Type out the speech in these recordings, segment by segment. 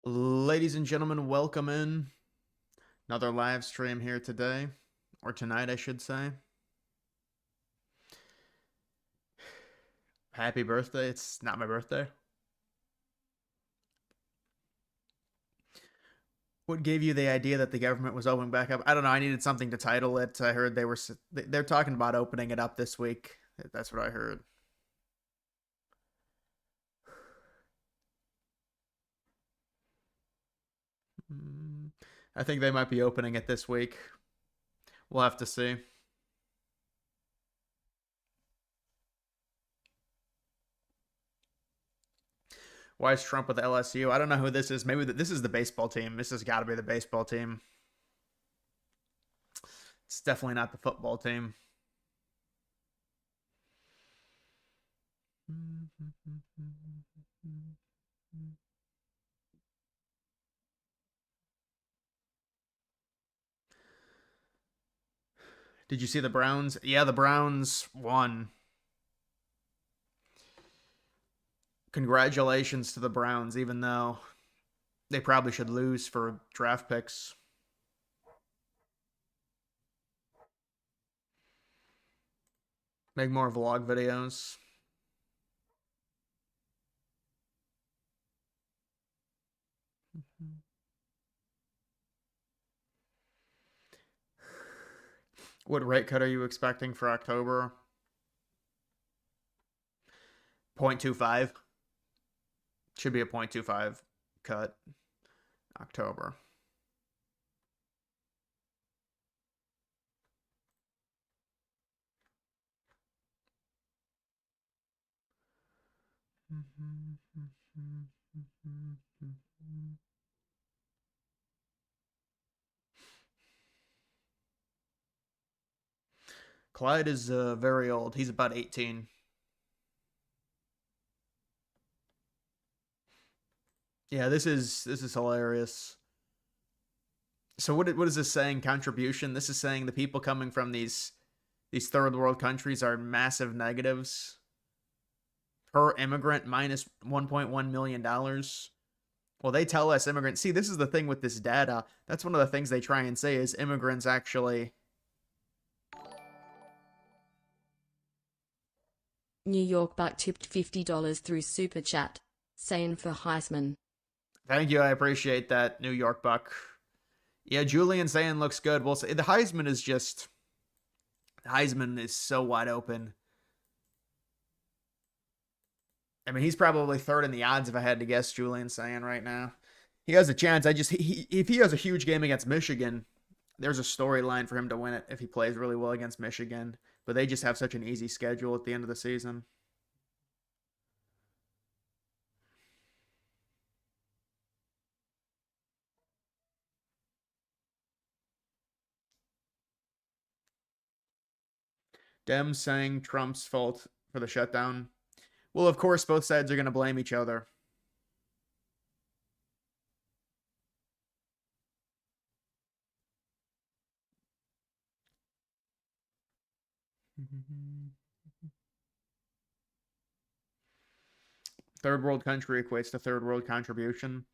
Ladies and gentlemen, welcome in. Another live stream here today, or tonight, I should say. Happy birthday. It's not my birthday. What gave you the idea that the government was opening back up? I don't know. I needed something to title it. I heard they're talking about opening it up this week. That's what I heard. I think they might be opening it this week. We'll have to see. Why is Trump with LSU? I don't know who this is. Maybe this is the baseball team. This has got to be the baseball team. It's definitely not the football team. Did you see the Browns? Yeah, the Browns won. Congratulations to the Browns, even though they probably should lose for draft picks. Make more vlog videos. What rate cut are you expecting for October? 0.25. Should be a 0.25 cut. October. Clyde is very old. He's about 18. Yeah, this is hilarious. So what is this saying? Contribution. This is saying the people coming from these third world countries are massive negatives per immigrant minus $1.1 million. Well, they tell us immigrants. See, this is the thing with this data. That's one of the things they try and say is immigrants actually. New York Buck tipped $50 through Super Chat, saying for Heisman. Thank you. I appreciate that, New York Buck. Yeah, Julian saying looks good. Well, the Heisman is just. The Heisman is so wide open. I mean, he's probably third in the odds if I had to guess. Julian saying right now, he has a chance. If he has a huge game against Michigan, there's a storyline for him to win it if he plays really well against Michigan. But they just have such an easy schedule at the end of the season. Dem saying Trump's fault for the shutdown. Well, of course, both sides are going to blame each other. Third world country equates to third world contribution.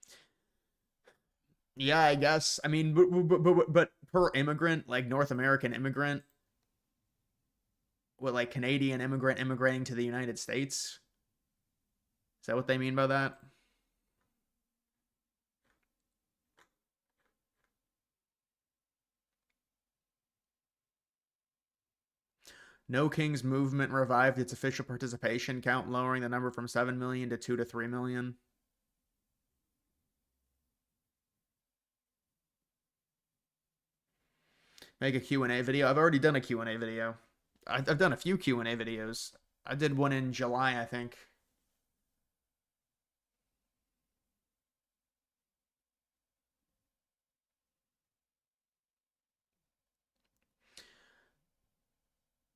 Yeah, I guess. I mean, but per immigrant, like North American immigrant, what like Canadian immigrant immigrating to the United States? Is that what they mean by that? No Kings movement revived its official participation count, lowering the number from 7 million to 2 to 3 million. Make a Q&A video. I've already done a Q&A video. I've done a few Q&A videos. I did one in July, I think.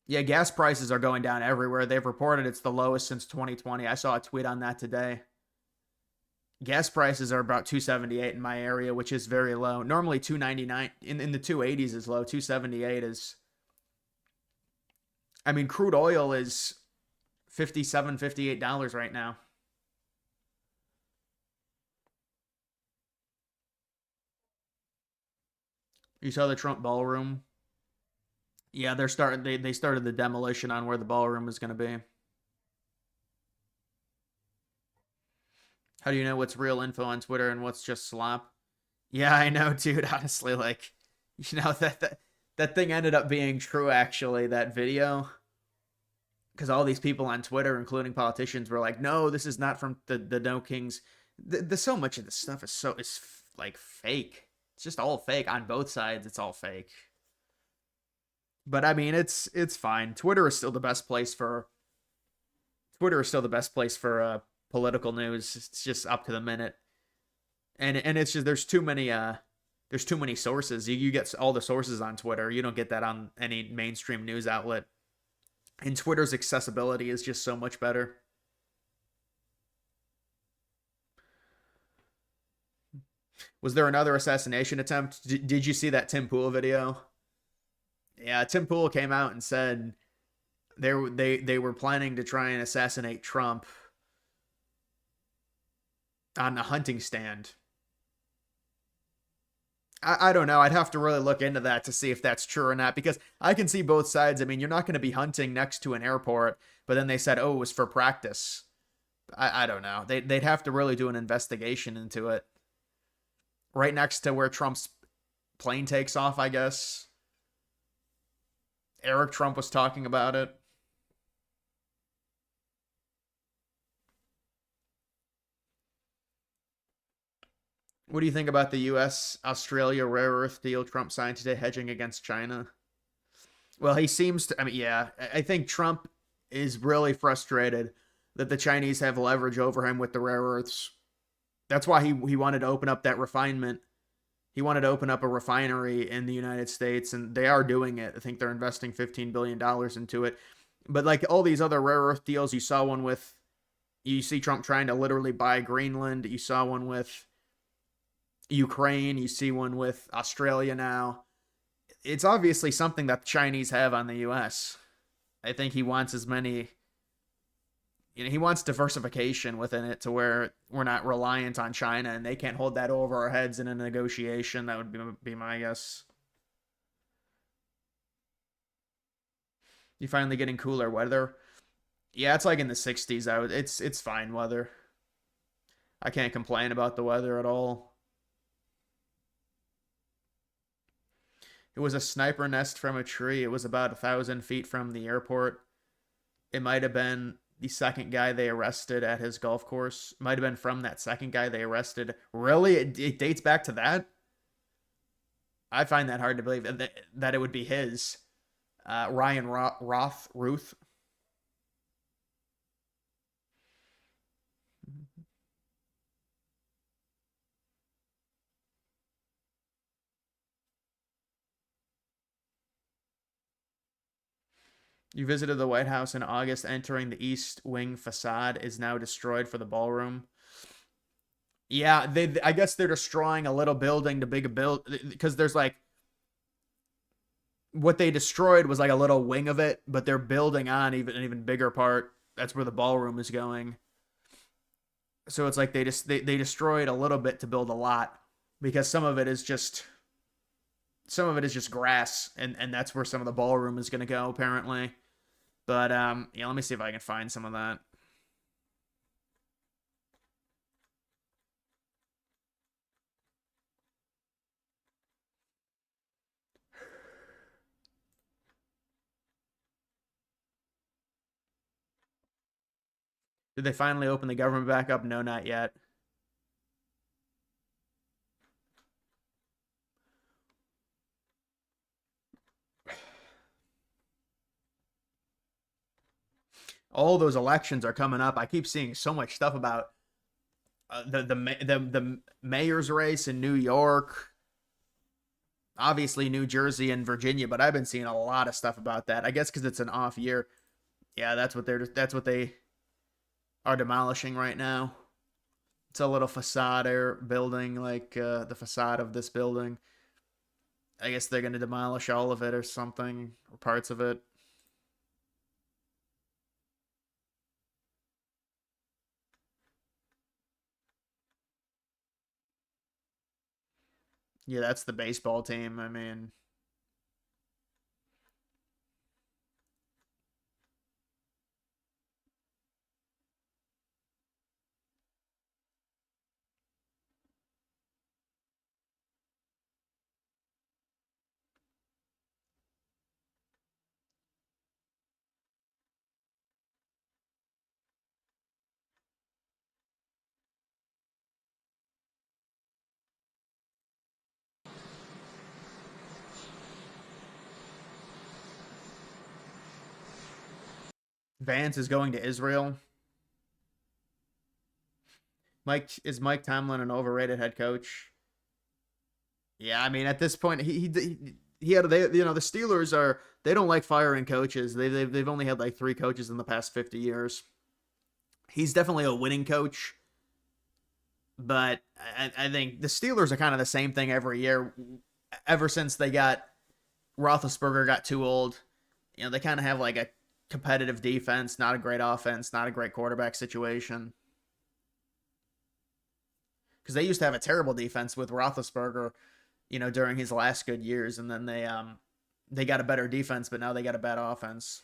Yeah, gas prices are going down everywhere. They've reported it's the lowest since 2020. I saw a tweet on that today. Gas prices are about 278 in my area, which is very low. Normally 299 in the 280s is low. 278 is. I mean, crude oil is 57, $58 right now. You saw the Trump ballroom? Yeah, they started the demolition on where the ballroom is going to be. How do you know what's real info on Twitter and what's just slop? Yeah, I know, dude. Honestly, like, that thing ended up being true. Actually, that video, because all these people on Twitter, including politicians, were like, "No, this is not from the No Kings." The so much of this stuff is like fake. It's just all fake on both sides. It's all fake. But I mean, it's fine. Twitter is still the best place for political news. It's just up to the minute, and it's just there's too many sources. You get all the sources on Twitter. You don't get that on any mainstream news outlet. And Twitter's accessibility is just so much better. Was there another assassination attempt? Did you see that Tim Pool video? Yeah, Tim Pool came out and said they were planning to try and assassinate Trump on a hunting stand. I don't know. I'd have to really look into that to see if that's true or not, because I can see both sides. I mean, you're not going to be hunting next to an airport, but then they said, oh, it was for practice. I don't know. They'd have to really do an investigation into it. Right next to where Trump's plane takes off, I guess. Eric Trump was talking about it. What do you think about the U.S. Australia rare earth deal Trump signed today, hedging against China? Well, he seems to. I mean, yeah, I think Trump is really frustrated that the Chinese have leverage over him with the rare earths. That's why he wanted to open up that refinement. He wanted to open up a refinery in the United States, and they are doing it. I think they're investing $15 billion into it. But like all these other rare earth deals, you see Trump trying to literally buy Greenland. You saw one with Ukraine. You see one with Australia now. It's obviously something that the Chinese have on the U.S. I think he wants as many. He wants diversification within it to where we're not reliant on China, and they can't hold that over our heads in a negotiation. That would be my guess. You finally getting cooler weather? Yeah, it's like in the 60s. It's fine weather. I can't complain about the weather at all. It was a sniper nest from a tree. It was about 1,000 feet from the airport. It might have been the second guy they arrested at his golf course. Might have been from that second guy they arrested. Really? It dates back to that? I find that hard to believe that it would be his. Ryan Ruth. You visited the White House in August, entering the East Wing facade is now destroyed for the ballroom. Yeah, I guess they're destroying a little building to big a build, because there's like what they destroyed was like a little wing of it, but they're building on an even bigger part. That's where the ballroom is going. So it's like they destroyed a little bit to build a lot, because some of it is just grass, and that's where some of the ballroom is going to go apparently. But yeah, let me see if I can find some of that. Did they finally open the government back up? No, not yet. All those elections are coming up. I keep seeing so much stuff about the mayor's race in New York, obviously New Jersey and Virginia, but I've been seeing a lot of stuff about that. I guess because it's an off year. Yeah, that's what they are demolishing right now. It's a little facade or building, like the facade of this building. I guess they're going to demolish all of it or something, or parts of it. Yeah, that's the baseball team. I mean, Vance is going to Israel. Mike Tomlin an overrated head coach? Yeah, I mean at this point he had they you know the Steelers are they don't like firing coaches. They've only had like 3 coaches in the past 50 years. He's definitely a winning coach, but I think the Steelers are kind of the same thing every year. Ever since they got Roethlisberger got too old, they kind of have like a competitive defense, not a great offense, not a great quarterback situation. Because they used to have a terrible defense with Roethlisberger, during his last good years, and then they got a better defense, but now they got a bad offense.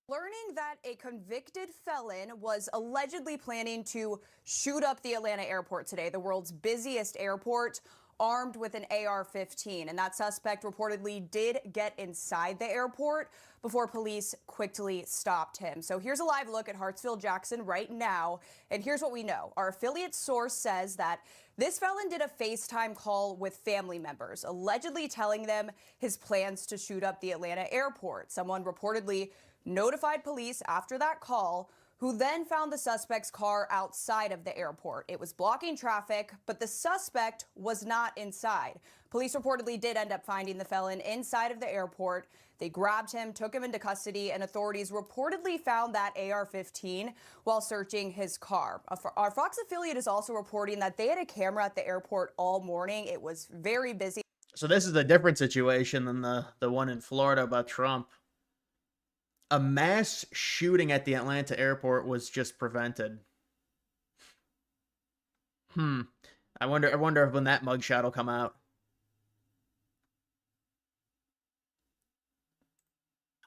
Learning that a convicted felon was allegedly planning to shoot up the Atlanta airport today, the world's busiest airport, armed with an AR-15. And that suspect reportedly did get inside the airport before police quickly stopped him. So here's a live look at Hartsfield-Jackson right now. And here's what we know. Our affiliate source says that this felon did a FaceTime call with family members, allegedly telling them his plans to shoot up the Atlanta airport. Someone reportedly notified police after that call, who then found the suspect's car outside of the airport. It was blocking traffic, but the suspect was not inside. Police reportedly did end up finding the felon inside of the airport. They grabbed him, took him into custody, and authorities reportedly found that AR-15 while searching his car. Our Fox affiliate is also reporting that they had a camera at the airport all morning. It was very busy. So this is a different situation than the one in Florida about Trump. A mass shooting at the Atlanta airport was just prevented. I wonder if when that mugshot will come out.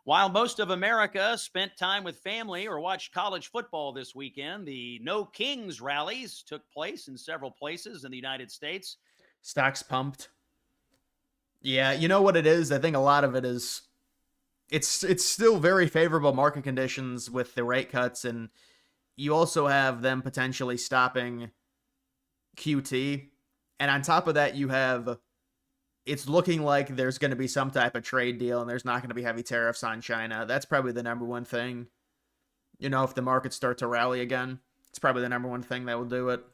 While most of America spent time with family or watched college football this weekend, the No Kings rallies took place in several places in the United States. Stocks pumped. Yeah, you know what it is? I think a lot of it is it's still very favorable market conditions with the rate cuts, and you also have them potentially stopping QT. And on top of that, you have it's looking like there's going to be some type of trade deal and there's not going to be heavy tariffs on China. That's probably the number one thing. If the markets start to rally again, it's probably the number one thing that will do it.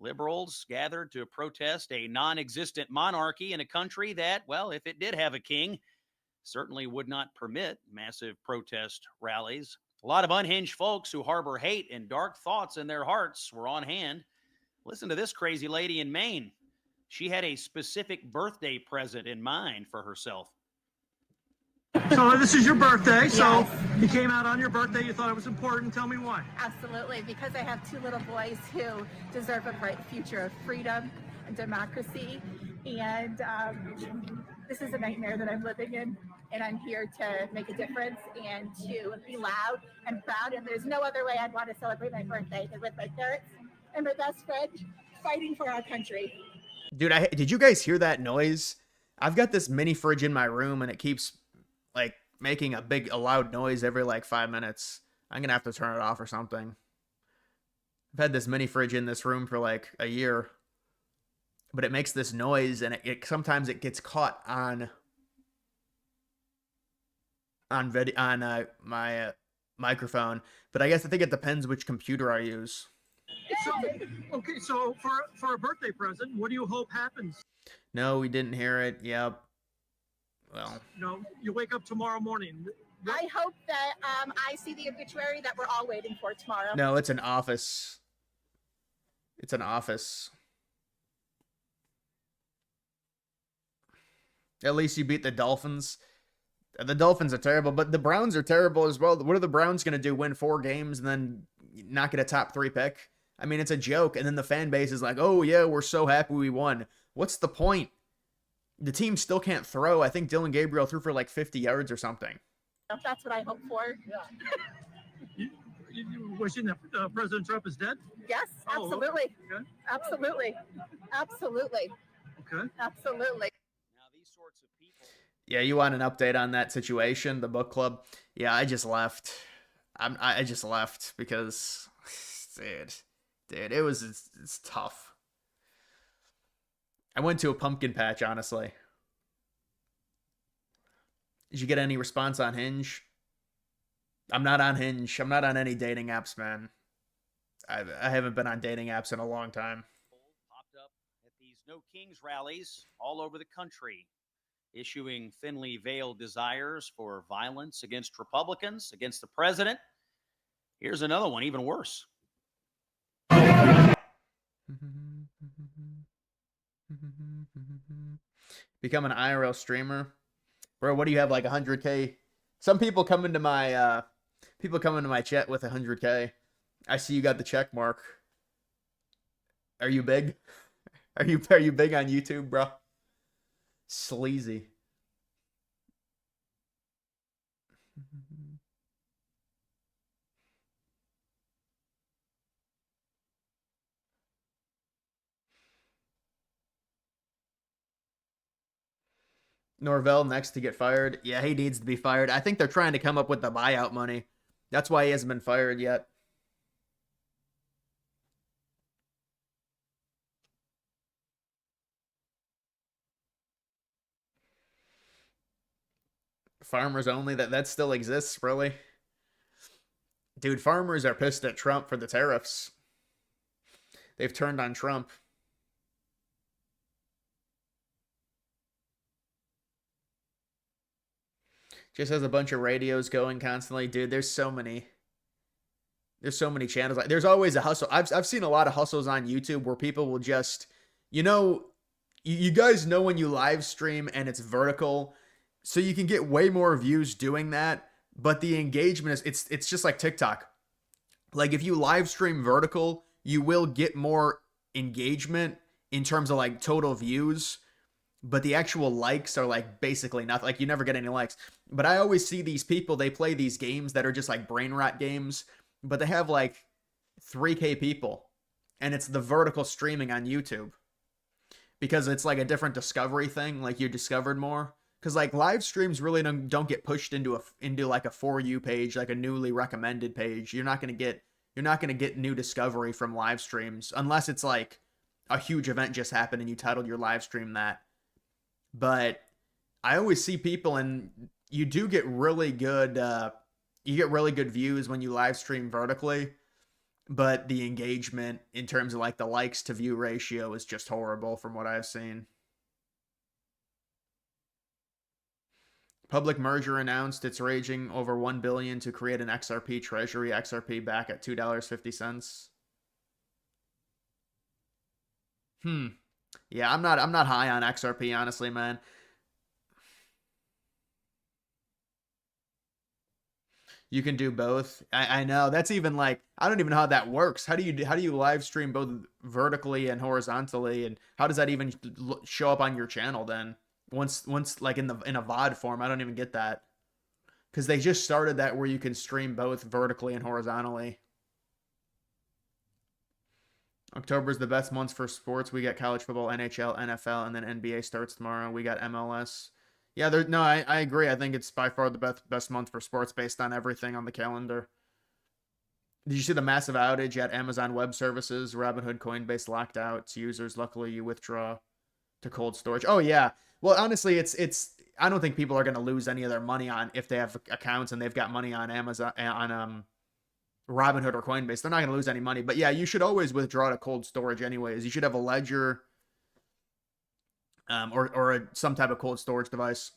Liberals gathered to protest a non-existent monarchy in a country that, well, if it did have a king, certainly would not permit massive protest rallies. A lot of unhinged folks who harbor hate and dark thoughts in their hearts were on hand. Listen to this crazy lady in Maine. She had a specific birthday present in mind for herself. So this is your birthday, so yes. You came out on your birthday, you thought it was important. Tell me why. Absolutely, because I have 2 little boys who deserve a bright future of freedom and democracy. And this is a nightmare that I'm living in. And I'm here to make a difference and to be loud and proud. And there's no other way I'd want to celebrate my birthday than with my parents and my best friend fighting for our country. Dude, did you guys hear that noise? I've got this mini fridge in my room and it keeps like making a loud noise every like 5 minutes. I'm going to have to turn it off or something. I've had this mini fridge in this room for like a year, but it makes this noise and it sometimes it gets caught on my microphone, but I think it depends which computer I use. So for a birthday present, what do you hope happens? No, we didn't hear it. Yep. Well, you wake up tomorrow morning. I hope that I see the obituary that we're all waiting for tomorrow. No, it's an office. It's an office. At least you beat the Dolphins. The Dolphins are terrible, but the Browns are terrible as well. What are the Browns going to do? Win 4 games and then not get a top 3 pick? I mean, it's a joke. And then the fan base is like, oh, yeah, we're so happy we won. What's the point? The team still can't throw. I think Dylan Gabriel threw for like 50 yards or something. That's what I hope for. You wishing that President Trump is dead? Yes, Oh, absolutely. okay. Absolutely. Absolutely. Okay. Absolutely. Now, these sorts of people. Yeah, you want an update on that situation, the book club? Yeah, I just left. I just left because, dude, it's tough. I went to a pumpkin patch, honestly. Did you get any response on Hinge? I'm not on Hinge. I'm not on any dating apps, man. I haven't been on dating apps in a long time. Popped up at these No Kings rallies all over the country, issuing thinly veiled desires for violence against Republicans, against the president. Here's another one, even worse. Become an IRL streamer. Bro, what do you have, like 100K? Some people come into my chat with 100K. I see you got the check mark. Are you big? Are you big on YouTube, bro? Sleazy. Norvell next to get fired. Yeah, he needs to be fired. I think they're trying to come up with the buyout money. That's why he hasn't been fired yet. Farmers only, that still exists, really? Dude, farmers are pissed at Trump for the tariffs. They've turned on Trump. Just has a bunch of radios going constantly. Dude, there's so many channels. Like, there's always a hustle. I've seen a lot of hustles on YouTube where people will just, you guys know when you live stream and it's vertical, so you can get way more views doing that, but the engagement is it's just like TikTok. Like, if you live stream vertical, you will get more engagement in terms of like total views, but the actual likes are like basically nothing. Like, you never get any likes. But I always see these people, they play these games that are just like brain rot games, but they have like 3K people, and it's the vertical streaming on YouTube because it's like a different discovery thing. Like, you discovered more. Because like live streams really don't get pushed into like a For You page, like a newly recommended page. You're not gonna get new discovery from live streams unless it's like a huge event just happened and you titled your live stream that. But I always see people, and you do get really good views when you live stream vertically, but the engagement in terms of like the likes to view ratio is just horrible from what I've seen. Public merger announced it's raging over $1 billion to create an XRP treasury. XRP back at $2.50. Yeah, I'm not high on XRP, honestly, man. You can do both. I know. That's even like, I don't even know how that works. How do you live stream both vertically and horizontally, and how does that even show up on your channel then? Once like in a VOD form, I don't even get that. Because they just started that where you can stream both vertically and horizontally. October is the best months for sports. We got college football, NHL, NFL, and then NBA starts tomorrow. We got MLS. Yeah, I agree. I think it's by far the best month for sports based on everything on the calendar. Did you see the massive outage at Amazon Web Services? Robinhood, Coinbase locked out its users. Luckily, you withdraw to cold storage. Oh yeah. Well, honestly, it's. I don't think people are going to lose any of their money on if they have accounts and they've got money on Amazon on Robinhood or Coinbase. They're not going to lose any money. But yeah, you should always withdraw to cold storage anyways. You should have a ledger or some type of cold storage device.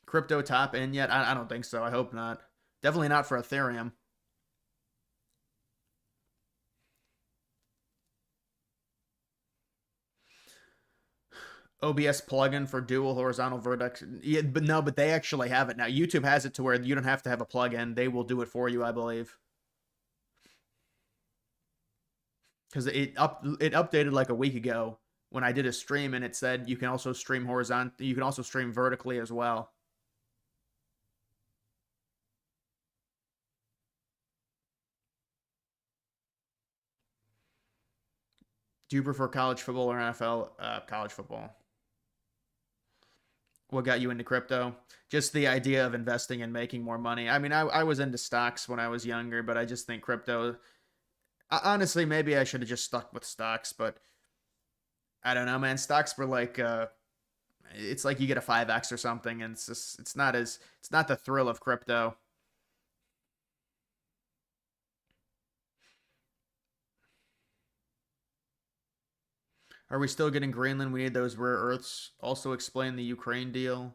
Crypto top in yet? I don't think so. I hope not. Definitely not for Ethereum. OBS plugin for dual horizontal vertex. Yeah, but no, but they actually have it now. YouTube has it to where you don't have to have a plugin. They will do it for you, I believe. Because it updated like a week ago when I did a stream, and it said you can also stream horizontal. You can also stream vertically as well. Do you prefer college football or NFL? College football. What got you into crypto? Just the idea of investing and making more money. I mean, I was into stocks when I was younger, but I just think crypto. Honestly, maybe I should have just stuck with stocks, but I don't know, man. Stocks were like, it's like you get a 5x or something, and it's not the thrill of crypto. Are we still getting Greenland? We need those rare earths. Also explain the Ukraine deal.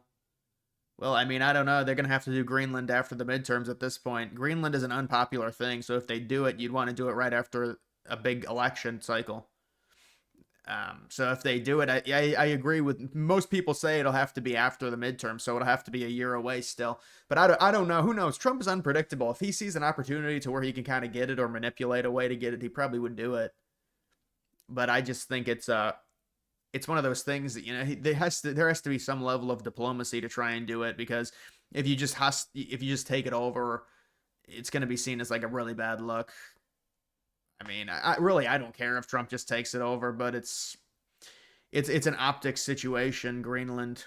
Well, I mean, I don't know. They're going to have to do Greenland after the midterms at this point. Greenland is an unpopular thing, so if they do it, you'd want to do it right after a big election cycle. So if they do it, I agree with most people say it'll have to be after the midterm, so it'll have to be a year away still. But I don't know. Who knows? Trump is unpredictable. If he sees an opportunity to where he can kind of get it or manipulate a way to get it, he probably would do it. But I just think it's one of those things that, you know, there has to be some level of diplomacy to try and do it, because if you just take it over, it's going to be seen as like a really bad look. I mean, I don't care if Trump just takes it over, but it's an optics situation, Greenland.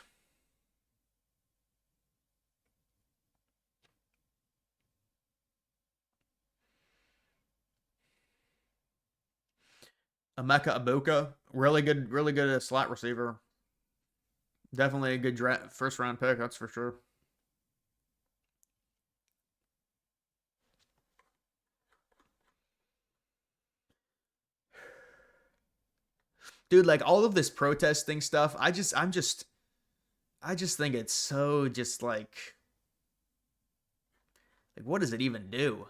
Emeka Ibuka, really good slot receiver. Definitely a good first round pick, that's for sure. Dude, like all of this protesting stuff, I just think it's so just like what does it even do?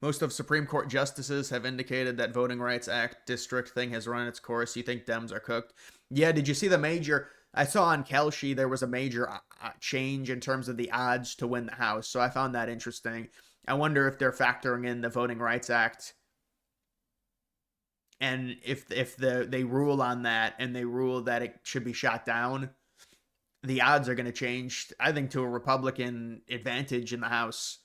Most of Supreme Court justices have indicated that Voting Rights Act district thing has run its course. You think Dems are cooked? Yeah, did you see the major... I saw on Kelshi there was a major change in terms of the odds to win the House, so I found that interesting. I wonder if they're factoring in the Voting Rights Act, and if they rule on that and they rule that it should be shot down, the odds are going to change, I think, to a Republican advantage in the House.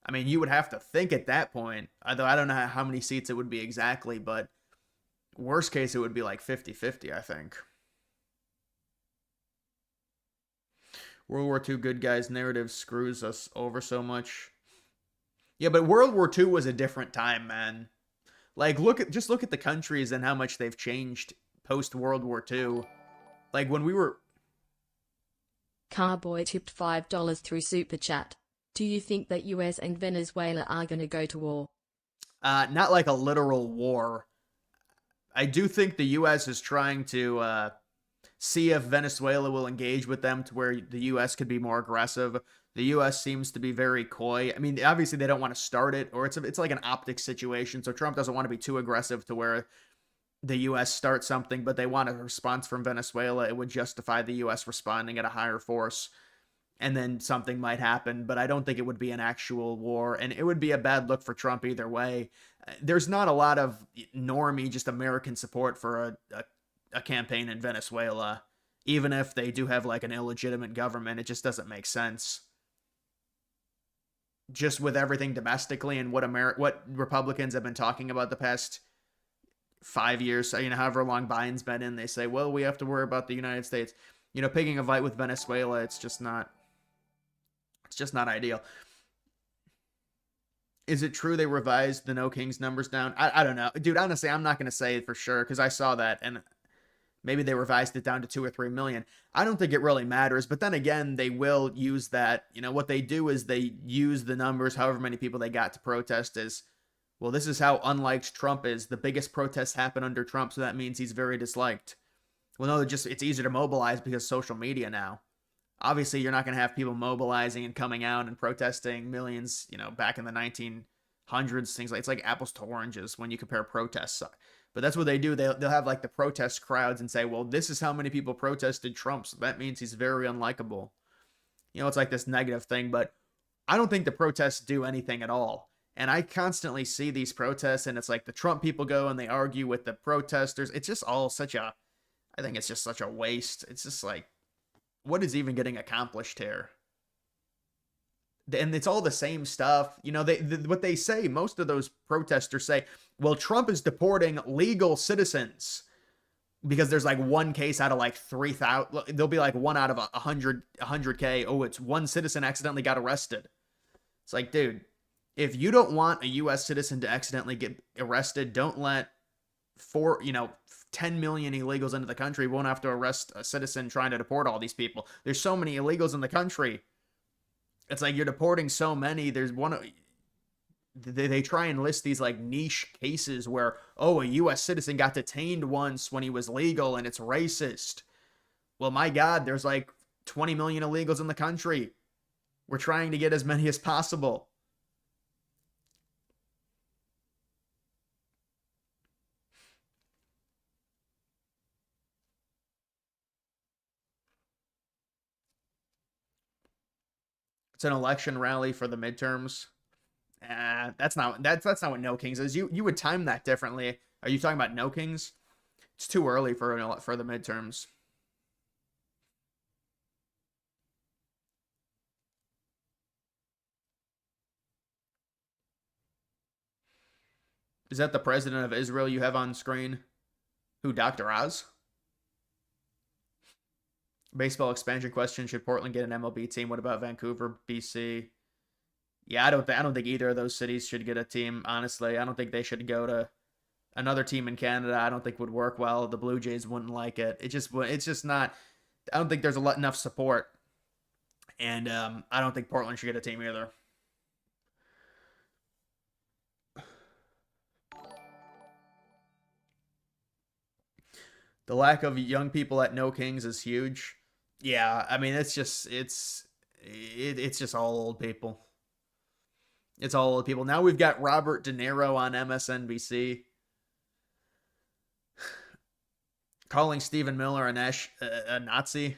I mean, you would have to think at that point, although I don't know how many seats it would be exactly, but worst case, it would be like 50-50, I think. World War II good guys narrative screws us over so much. Yeah, but World War II was a different time, man. Like, just look at the countries and how much they've changed post World War II. Like when we were... Carboy tipped $5 through Super Chat. Do you think that US and Venezuela are going to go to war? Not like a literal war. I do think the US is trying to see if Venezuela will engage with them to where the US could be more aggressive. The US seems to be very coy. I mean, obviously they don't want to start it, or it's like an optics situation, so Trump doesn't want to be too aggressive to where the US starts something, but they want a response from Venezuela. It would justify the US responding at a higher force, and then something might happen, but I don't think it would be an actual war, and it would be a bad look for Trump either way. There's not a lot of normie, just American support for a campaign in Venezuela. Even if they do have like an illegitimate government, it just doesn't make sense. Just with everything domestically and what Republicans have been talking about the past 5 years, you know, however long Biden's been in, they say, well, we have to worry about the United States. You know, picking a fight with Venezuela, it's just not ideal. Is it true they revised the No Kings numbers down? I don't know. Dude, honestly, I'm not going to say it for sure because I saw that, and maybe they revised it down to 2 or 3 million. I don't think it really matters, but then again, they will use that. You know, what they do is they use the numbers, however many people they got to protest, as, well, this is how unliked Trump is. The biggest protests happen under Trump, so that means he's very disliked. Well, no, it's easier to mobilize because social media now. Obviously, you're not going to have people mobilizing and coming out and protesting millions, back in the 1900s, things like it's like apples to oranges when you compare protests. But that's what they do. They'll have like the protest crowds and say, well, this is how many people protested Trump, so that means he's very unlikable. It's like this negative thing, but I don't think the protests do anything at all. And I constantly see these protests, and it's like the Trump people go and they argue with the protesters. It's just all I think it's just such a waste. It's just like, what is even getting accomplished here? And it's all the same stuff. What they say, most of those protesters say, well, Trump is deporting legal citizens because there's like one case out of like 3,000. There'll be like one out of 100K. Oh, it's one citizen accidentally got arrested. It's like, dude, if you don't want a U.S. citizen to accidentally get arrested, don't let 10 million illegals into the country. We won't have to arrest a citizen trying to deport all these people. There's so many illegals in the country. It's like you're deporting so many. There's one. They try and list these like niche cases where, a U.S. citizen got detained once when he was legal and it's racist. Well, my God, there's like 20 million illegals in the country. We're trying to get as many as possible. It's an election rally for the midterms. That's not what No Kings is. You would time that differently. Are you talking about No Kings? It's too early for the midterms. Is that the president of Israel you have on screen? Who, Dr. Oz? Baseball expansion question: should Portland get an MLB team? What about Vancouver, BC? Yeah, I don't think either of those cities should get a team. Honestly, I don't think they should go to another team in Canada. I don't think would work well. The Blue Jays wouldn't like it. It's just not. I don't think there's enough support, and I don't think Portland should get a team either. The lack of young people at No Kings is huge. Yeah, I mean it's just all old people. It's all old people. Now we've got Robert De Niro on MSNBC calling Stephen Miller a Nazi,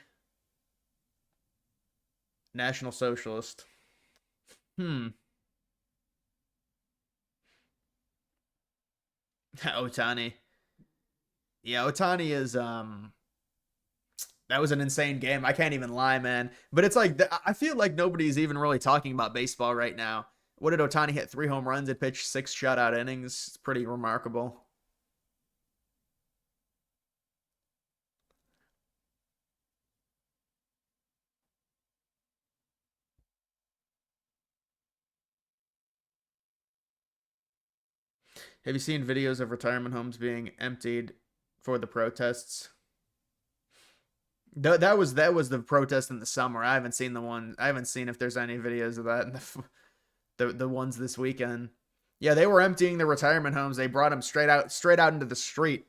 National Socialist. Otani. Yeah, Otani is that was an insane game. I can't even lie, man. But it's like I feel like nobody's even really talking about baseball right now. What did Otani hit? 3 home runs and pitched 6 shutout innings. It's pretty remarkable. Have you seen videos of retirement homes being emptied for the protests? That was the protest in the summer. I haven't seen the one. I haven't seen if there's any videos of that in the ones this weekend. Yeah, they were emptying the retirement homes. They brought them straight out into the street,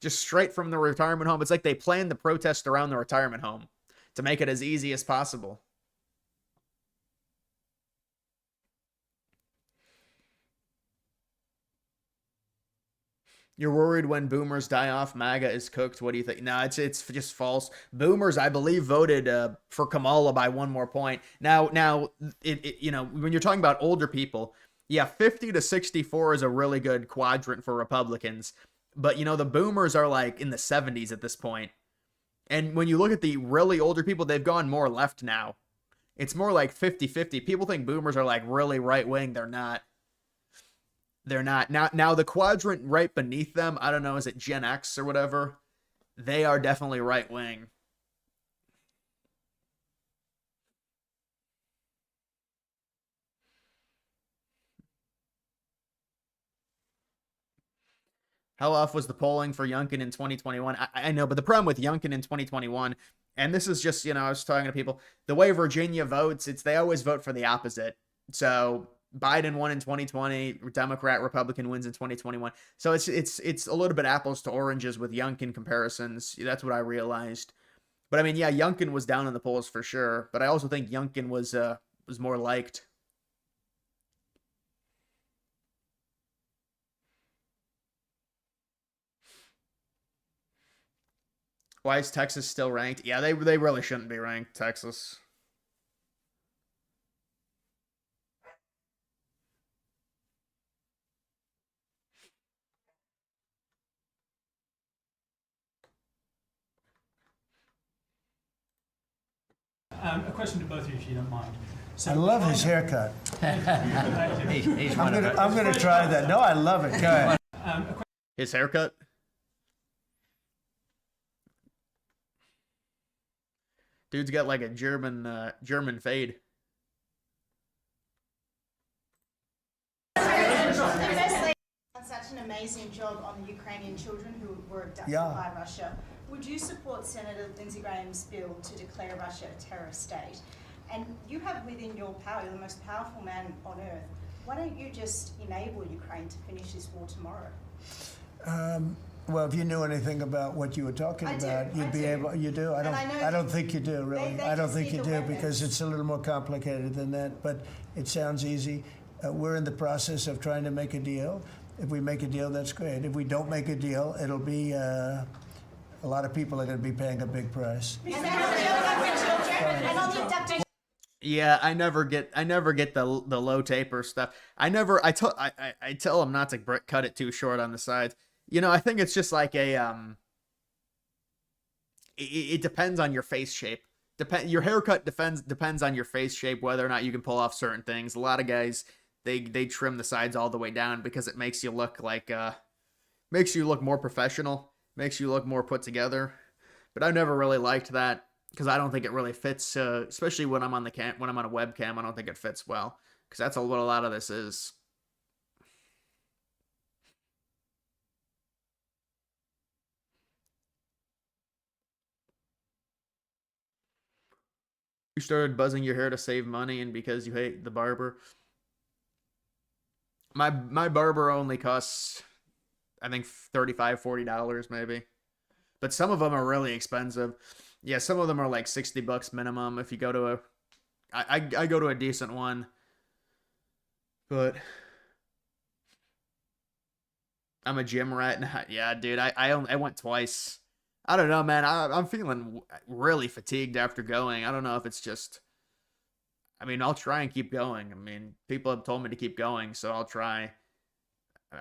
just straight from the retirement home. It's like they planned the protest around the retirement home to make it as easy as possible. You're worried when boomers die off, MAGA is cooked. What do you think? No, it's just false. Boomers, I believe, voted for Kamala by 1 more point. Now, when you're talking about older people, yeah, 50 to 64 is a really good quadrant for Republicans. But, the boomers are like in the 70s at this point. And when you look at the really older people, they've gone more left now. It's more like 50-50. People think boomers are like really right-wing. They're not. They're not. Now the quadrant right beneath them, I don't know, is it Gen X or whatever? They are definitely right wing. How off was the polling for Youngkin in 2021? I know, but the problem with Youngkin in 2021, and this is just, I was talking to people, the way Virginia votes, they always vote for the opposite. So Biden won in 2020, Democrat, Republican wins in 2021. So it's a little bit apples to oranges with Youngkin comparisons. That's what I realized. But I mean, yeah, Youngkin was down in the polls for sure. But I also think Youngkin was more liked. Why is Texas still ranked? Yeah, they really shouldn't be ranked, Texas. A question to both of you, if you don't mind. So I love his haircut. He's I'm gonna try that. No, I love it. Go ahead. His haircut? Dude's got like a German fade. Such an amazing job on the Ukrainian children who were abducted Yeah. by Russia. Would you support Senator Lindsey Graham's bill to declare Russia a terrorist state? And you have within your power, you're the most powerful man on earth. Why don't you just enable Ukraine to finish this war tomorrow? Well, if you knew anything about what you were talking about, you'd be able. You do. I don't think you do. Really, I don't think you do because it's a little more complicated than that. But it sounds easy. We're in the process of trying to make a deal. If we make a deal, that's great. If we don't make a deal, it'll be a lot of people are going to be paying a big price. Yeah, I never get the low taper stuff. I tell them not to cut it too short on the sides. You know, I think it's just like it depends on your face shape. Your haircut depends on your face shape, whether or not you can pull off certain things. A lot of guys, they trim the sides all the way down because it makes you look like makes you look more professional, makes you look more put together. But I never really liked that because I don't think it really fits, especially when I'm on when I'm on a webcam. I don't think it fits well because that's what a lot of this is. You started buzzing your hair to save money and because you hate the barber. My barber only costs, I think, $35-$40 maybe. But some of them are really expensive. Yeah, some of them are like $60 minimum if you go to I go to a decent one. But I'm a gym rat. And yeah, dude, I went twice. I don't know, man. I'm feeling really fatigued after going. I don't know if it's just. I mean, I'll try and keep going. I mean, people have told me to keep going, so I'll try.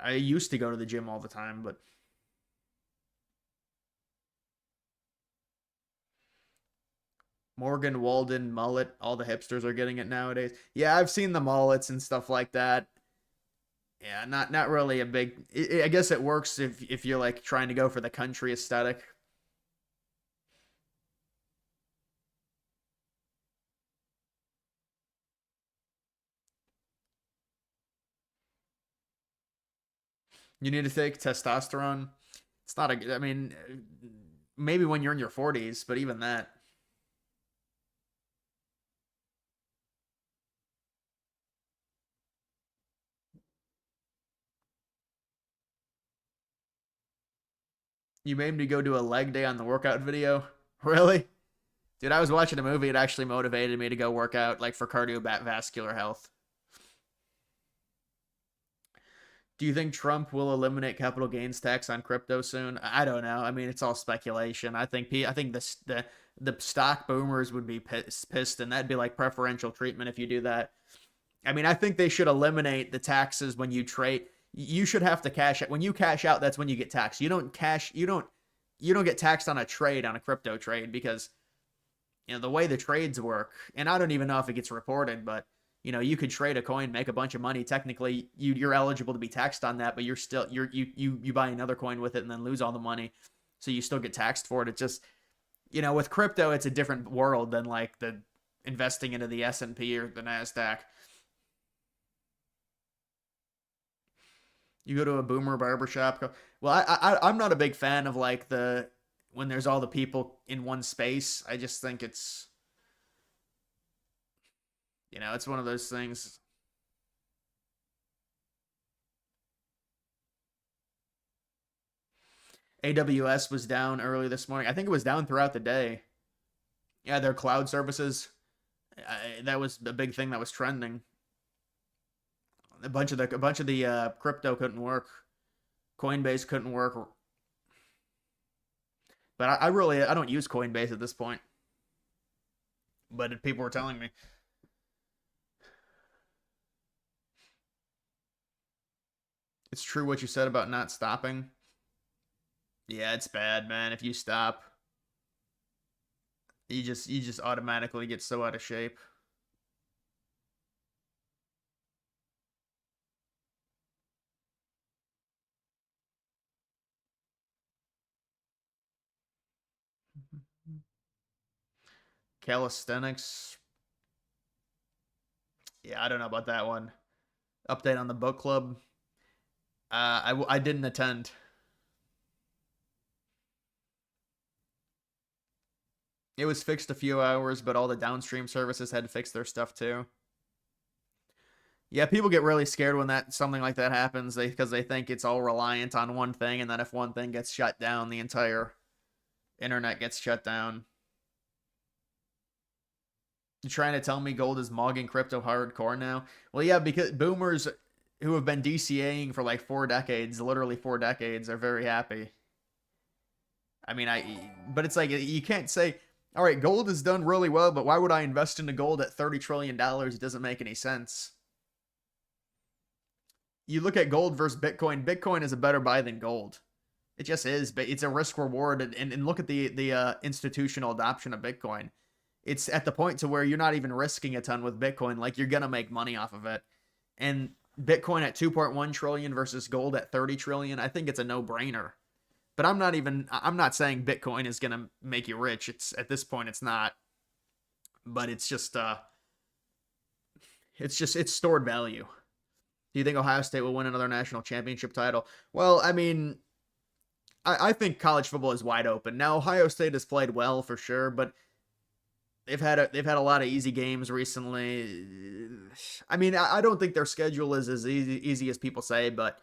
I used to go to the gym all the time, but. Morgan Walden mullet. All the hipsters are getting it nowadays. Yeah, I've seen the mullets and stuff like that. Yeah, not really a big. I guess it works if you're like trying to go for the country aesthetic. You need to take testosterone. It's not a. I mean, maybe when you're in your 40s, but even that. You made me go do a leg day on the workout video? Really? Dude, I was watching a movie. It actually motivated me to go work out, like for cardiovascular health. Do you think Trump will eliminate capital gains tax on crypto soon? I don't know. I mean, it's all speculation. I think the stock boomers would be pissed, and that'd be like preferential treatment if you do that. I mean, I think they should eliminate the taxes when you trade. You should have to cash out. When you cash out, that's when you get taxed. You don't get taxed on a trade, on a crypto trade, because the way the trades work, and I don't even know if it gets reported, but you could trade a coin, make a bunch of money. Technically, you're eligible to be taxed on that, but you buy another coin with it and then lose all the money, so you still get taxed for it. It's just with crypto, it's a different world than like the investing into the S&P or the Nasdaq. You go to a boomer barbershop. Well, I'm not a big fan of like when there's all the people in one space. I just think it's it's one of those things. AWS was down early this morning. I think it was down throughout the day. Yeah, their cloud services. That was a big thing that was trending. A bunch of the crypto couldn't work. Coinbase couldn't work. But I don't use Coinbase at this point. But people were telling me. It's true what you said about not stopping. Yeah, it's bad, man. If you stop, you just automatically get so out of shape. Calisthenics. Yeah, I don't know about that one. Update on the book club. I didn't attend. It was fixed a few hours, but all the downstream services had to fix their stuff too. Yeah, people get really scared when something like that happens, because they think it's all reliant on one thing, and then if one thing gets shut down, the entire internet gets shut down. You're trying to tell me gold is mogging crypto hardcore now? Well, yeah, because boomers who have been DCAing for like 4 decades, literally 4 decades, are very happy. I mean, but it's like, you can't say, all right, gold has done really well, but why would I invest into gold at $30 trillion? It doesn't make any sense. You look at gold versus Bitcoin. Bitcoin is a better buy than gold. It just is, but it's a risk reward. And look at the institutional adoption of Bitcoin. It's at the point to where you're not even risking a ton with Bitcoin. Like, you're going to make money off of it. And Bitcoin at 2.1 trillion versus gold at 30 trillion, I think it's a no-brainer. But I'm not saying Bitcoin is going to make you rich. At this point, it's not. But it's stored value. Do you think Ohio State will win another national championship title? Well, I mean, I think college football is wide open. Now, Ohio State has played well for sure, but they've had a lot of easy games recently. I mean, I don't think their schedule is as easy as people say, but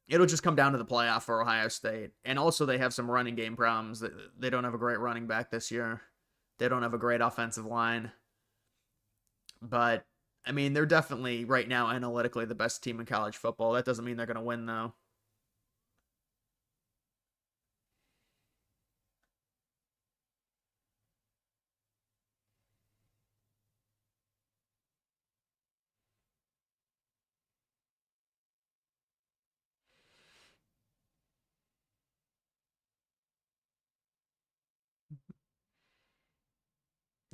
it'll just come down to the playoff for Ohio State. And also, they have some running game problems. They don't have a great running back this year. They don't have a great offensive line. But I mean, they're definitely, right now, analytically, the best team in college football. That doesn't mean they're going to win, though.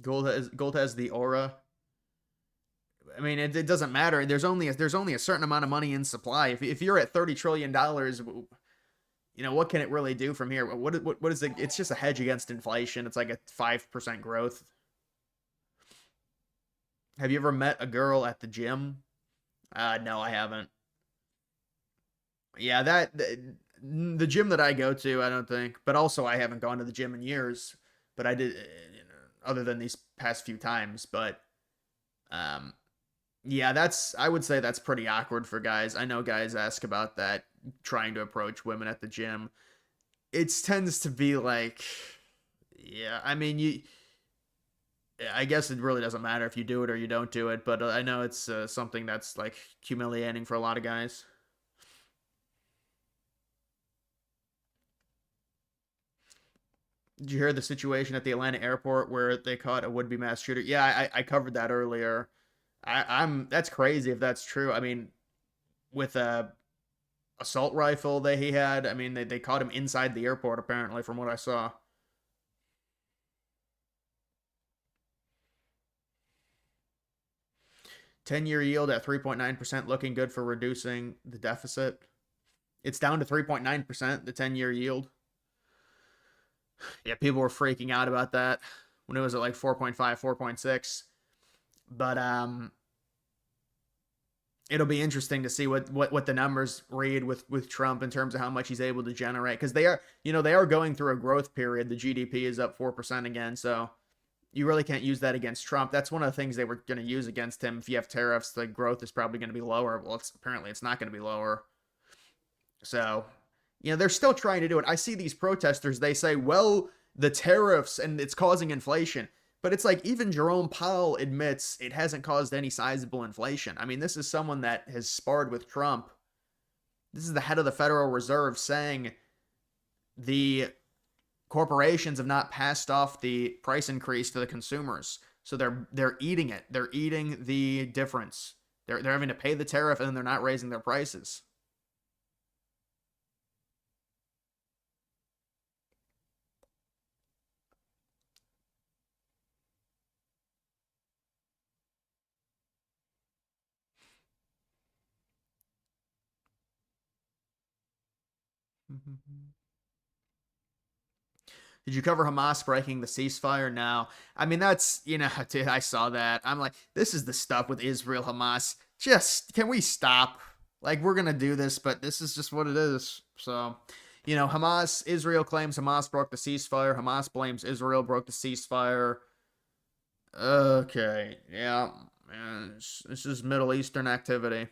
Gold has the aura. I mean, it doesn't matter. There's only a certain amount of money in supply. If you're at $30 trillion, what can it really do from here? What is it? It's just a hedge against inflation. It's like a 5% growth. Have you ever met a girl at the gym? No, I haven't. Yeah, the gym that I go to, I don't think. But also, I haven't gone to the gym in years. But I did, other than these past few times. But yeah, I would say that's pretty awkward for guys. I know guys ask about that, trying to approach women at the gym. It tends to be like, yeah, I mean, I guess it really doesn't matter if you do it or you don't do it, but I know it's something that's like humiliating for a lot of guys. Did you hear the situation at the Atlanta airport where they caught a would-be mass shooter? Yeah, I covered that earlier. That's crazy if that's true. I mean, with a assault rifle that he had, I mean, they caught him inside the airport, apparently, from what I saw. Ten-year yield at 3.9%, looking good for reducing the deficit. It's down to 3.9%, the 10-year yield. Yeah, people were freaking out about that when it was at like 4.5, 4.6. But it'll be interesting to see what the numbers read with Trump in terms of how much he's able to generate, because they are going through a growth period. The GDP is up 4% again, so you really can't use that against Trump. That's one of the things they were going to use against him. If you have tariffs, the growth is probably going to be lower. Well, apparently it's not going to be lower. So, they're still trying to do it. I see these protesters, they say, well, the tariffs and it's causing inflation. But it's like even Jerome Powell admits it hasn't caused any sizable inflation. I mean, this is someone that has sparred with Trump. This is the head of the Federal Reserve saying the corporations have not passed off the price increase to the consumers. So they're eating it. They're eating the difference. They're having to pay the tariff and then they're not raising their prices. Did you cover Hamas breaking the ceasefire? No. I mean, that's, dude, I saw that. I'm like, this is the stuff with Israel, Hamas. Just, can we stop? Like, we're going to do this, but this is just what it is. So, Hamas, Israel claims Hamas broke the ceasefire. Hamas blames Israel broke the ceasefire. Okay. Yeah. This is Middle Eastern activity.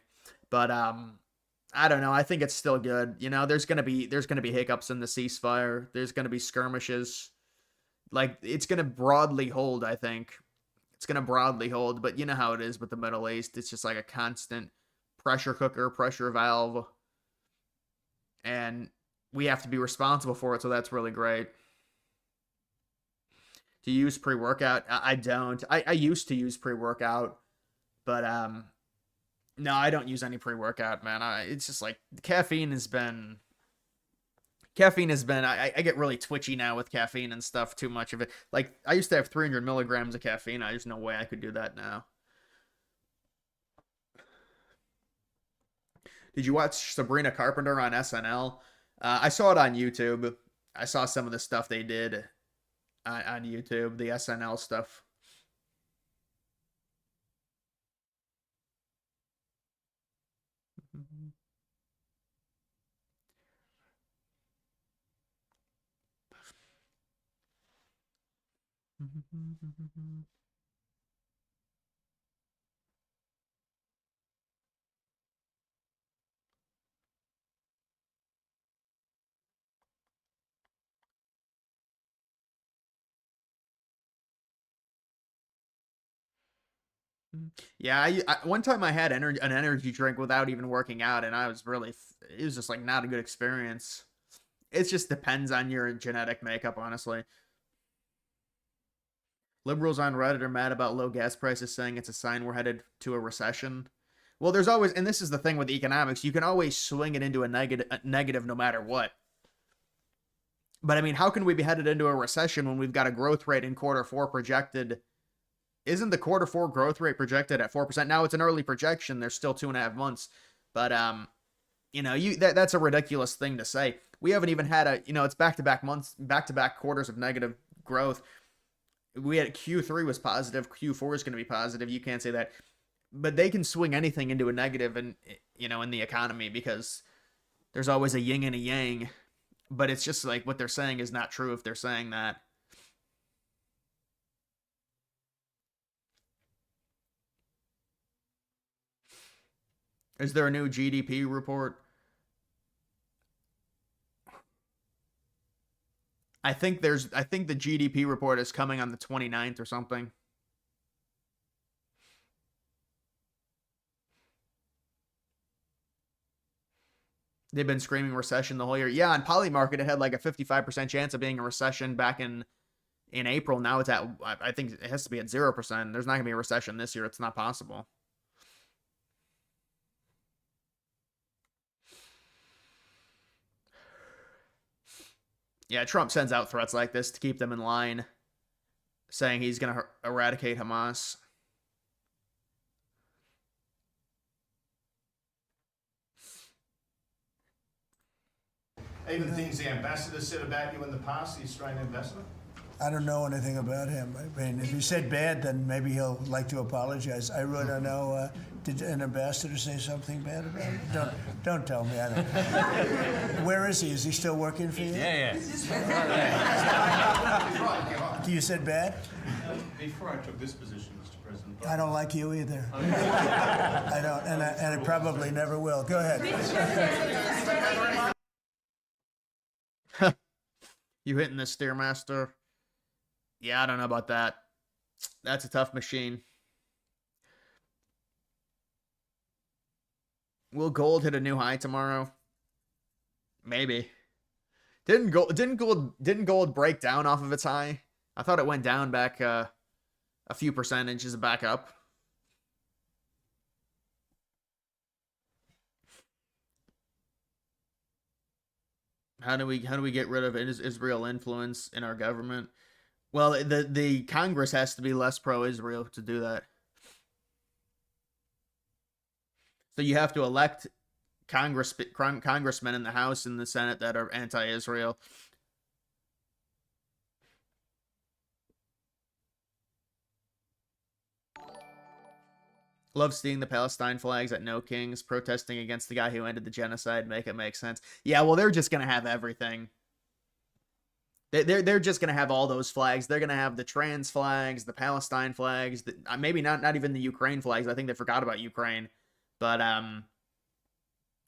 But, I don't know. I think it's still good. There's gonna be hiccups in the ceasefire. There's gonna be skirmishes. Like, it's gonna broadly hold. I think it's gonna broadly hold. But you know how it is with the Middle East. It's just like a constant pressure cooker, pressure valve, and we have to be responsible for it. So that's really great. Do you use pre-workout? I don't. I used to use pre-workout, but no, I don't use any pre-workout, man. It's just like caffeine has been. I get really twitchy now with caffeine and stuff. Too much of it. Like, I used to have 300 milligrams of caffeine. There's no way I could do that now. Did you watch Sabrina Carpenter on SNL? I saw it on YouTube. I saw some of the stuff they did on YouTube, the SNL stuff. Yeah, one time I had an energy drink without even working out, and I was it was just like not a good experience. It just depends on your genetic makeup, honestly. Liberals on Reddit are mad about low gas prices, saying it's a sign we're headed to a recession. Well, there's always, and this is the thing with economics, you can always swing it into a negative no matter what. But I mean, how can we be headed into a recession when we've got a growth rate in Q4 projected? Isn't the Q4 growth rate projected at 4%? Now it's an early projection. There's still 2.5 months, but that's a ridiculous thing to say. We haven't even had it's back-to-back months, back-to-back quarters of negative growth. We had Q3 was positive. Q4 is going to be positive. You can't say that, but they can swing anything into a negative, in the economy, because there's always a yin and a yang. But it's just like what they're saying is not true if they're saying that. Is there a new GDP report? I think the GDP report is coming on the 29th or something. They've been screaming recession the whole year. Yeah, on Polymarket, it had like a 55% chance of being a recession back in April. Now it's at, I think it has to be at 0%. There's not going to be a recession this year. It's not possible. Yeah, Trump sends out threats like this to keep them in line, saying he's going to eradicate Hamas. Even things the ambassador said about you in the past, the Australian ambassador? I don't know anything about him. I mean, if he said bad, then maybe he'll like to apologize. I really don't know. Did an ambassador say something bad about him? Don't tell me. I don't. Where is he? Is he still working for you? Yeah. You said bad? Before I took this position, Mr. President. I don't like you either. I don't, and I probably never will. Go ahead. You hitting the Steermaster? Yeah, I don't know about that. That's a tough machine. Will gold hit a new high tomorrow? Maybe. Didn't gold break down off of its high? I thought it went down back a few percentages back up. How do we get rid of Israel influence in our government? Well, the Congress has to be less pro-Israel to do that. So you have to elect congressmen in the House and the Senate that are anti-Israel. Love seeing the Palestine flags at No Kings protesting against the guy who ended the genocide. Make it make sense. Yeah, well, they're just gonna have everything. They're just gonna have all those flags. They're gonna have the trans flags, the Palestine flags, maybe not even the Ukraine flags. I think they forgot about Ukraine, but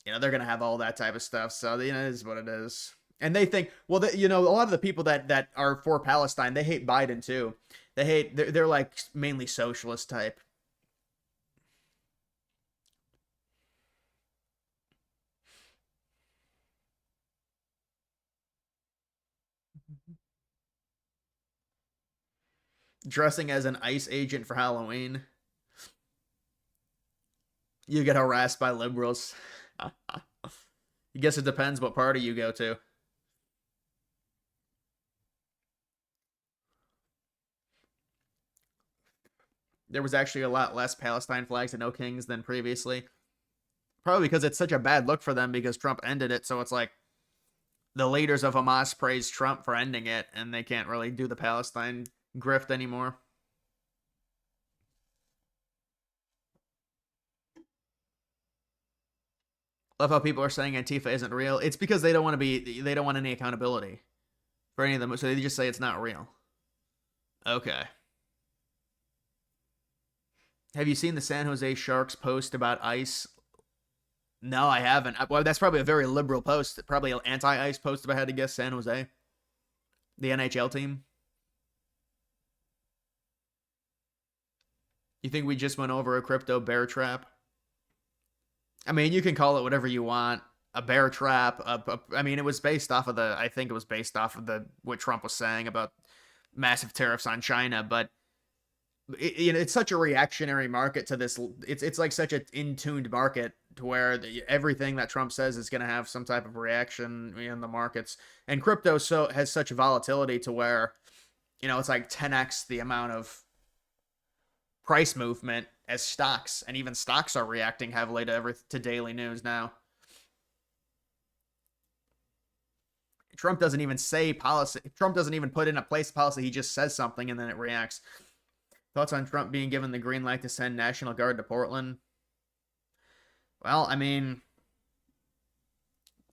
they're gonna have all that type of stuff. So it is what it is. And they think, well, a lot of the people that are for Palestine, they hate Biden too. They're like mainly socialist type. Dressing as an ICE agent for Halloween. You get harassed by liberals. I guess it depends what party you go to. There was actually a lot less Palestine flags at No Kings than previously. Probably because it's such a bad look for them because Trump ended it. So it's like the leaders of Hamas praise Trump for ending it, and they can't really do the Palestine grift anymore. Love how people are saying Antifa isn't real. It's because they don't want any accountability for any of them, so they just say it's not real. Okay. Have you seen the San Jose Sharks post about ICE? No, I haven't. Well, that's probably a very liberal post. Probably an anti-ICE post about how to guess San Jose. The NHL team. You think we just went over a crypto bear trap? I mean, you can call it whatever you want. A bear trap. I mean, it was based off of I think it was based off of what Trump was saying about massive tariffs on China, but it's such a reactionary market to this. It's like such an in-tuned market to where everything that Trump says is going to have some type of reaction in the markets. And crypto has such volatility to where, it's like 10x the amount of price movement as stocks, and even stocks are reacting heavily to daily news now. Trump doesn't even say policy. Trump doesn't even put in a place policy. He just says something and then it reacts. Thoughts on Trump being given the green light to send National Guard to Portland? Well, I mean,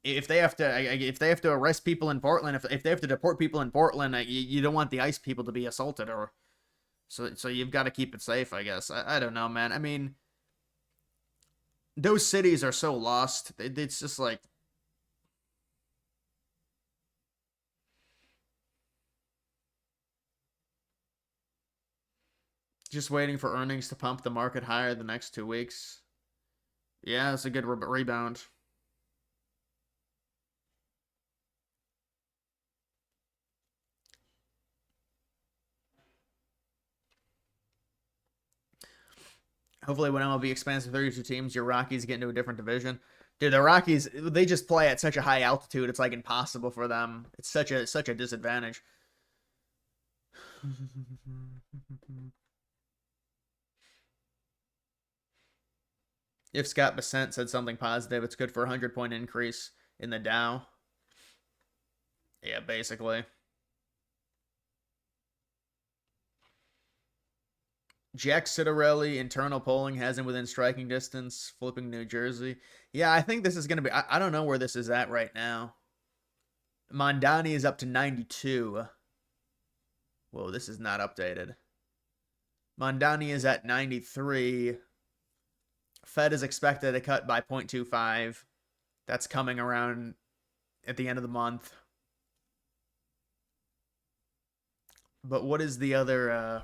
if they have to arrest people in Portland, if they have to deport people in Portland, you don't want the ICE people to be assaulted, or so you've got to keep it safe, I guess. I don't know, man. I mean, those cities are so lost. It's just like, just waiting for earnings to pump the market higher the next 2 weeks. Yeah, it's a good rebound. Hopefully when MLB expands to 32 teams, your Rockies get into a different division. Dude, the Rockies, they just play at such a high altitude, it's like impossible for them. It's such a disadvantage. If Scott Bessent said something positive, it's good for a 100-point increase in the Dow. Yeah, basically. Jack Citarelli, internal polling has him within striking distance, flipping New Jersey. Yeah, I think this is going to be... I don't know where this is at right now. Mondani is up to 92. Whoa, this is not updated. Mondani is at 93. Fed is expected to cut by 0.25. That's coming around at the end of the month. But what is the other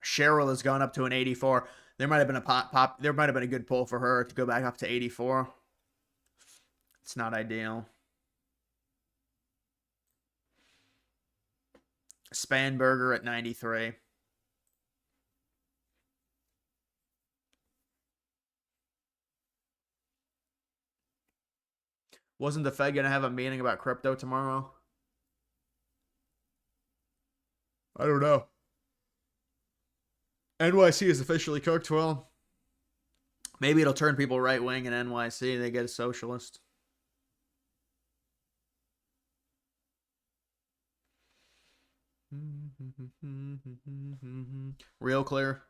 Cheryl has gone up to an 84. There might have been a there might have been a good pull for her to go back up to 84. It's not ideal. Spanberger at 93. Wasn't the Fed going to have a meeting about crypto tomorrow? I don't know. NYC is officially cooked. Well, maybe it'll turn people right-wing in NYC. They get a socialist. Real clear.